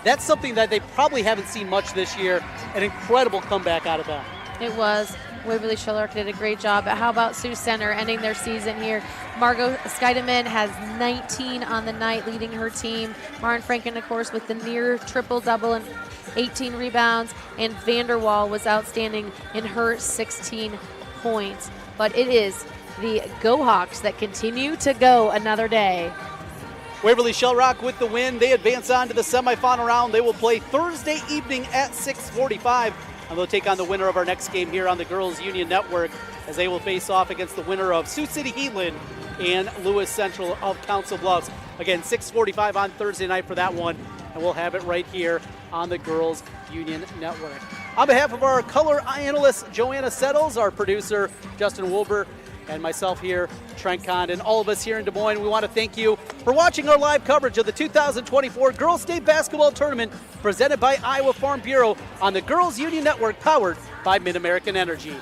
That's something that they probably haven't seen much this year. An incredible comeback out of them. It was. Waverly-Shell Rock did a great job. But how about Sioux Center ending their season here? Margot Scheidemann has 19 on the night, leading her team. Maren Franken, of course, with the near triple-double and 18 rebounds. And Vanderwall was outstanding in her 16 points. But it is the Go Hawks that continue to go another day. Waverly-Shell Rock with the win. They advance on to the semifinal round. They will play Thursday evening at 6:45, and they'll take on the winner of our next game here on the Girls Union Network as they will face off against the winner of Sioux City Heatland and Lewis Central of Council Bluffs. Again, 6:45 on Thursday night for that one, and we'll have it right here on the Girls Union Network. On behalf of our color analyst, Joanna Settles, our producer, Justin Wilbur, and myself here, Trent Condon, all of us here in Des Moines, we want to thank you for watching our live coverage of the 2024 Girls State Basketball Tournament presented by Iowa Farm Bureau on the Girls Union Network, powered by MidAmerican Energy.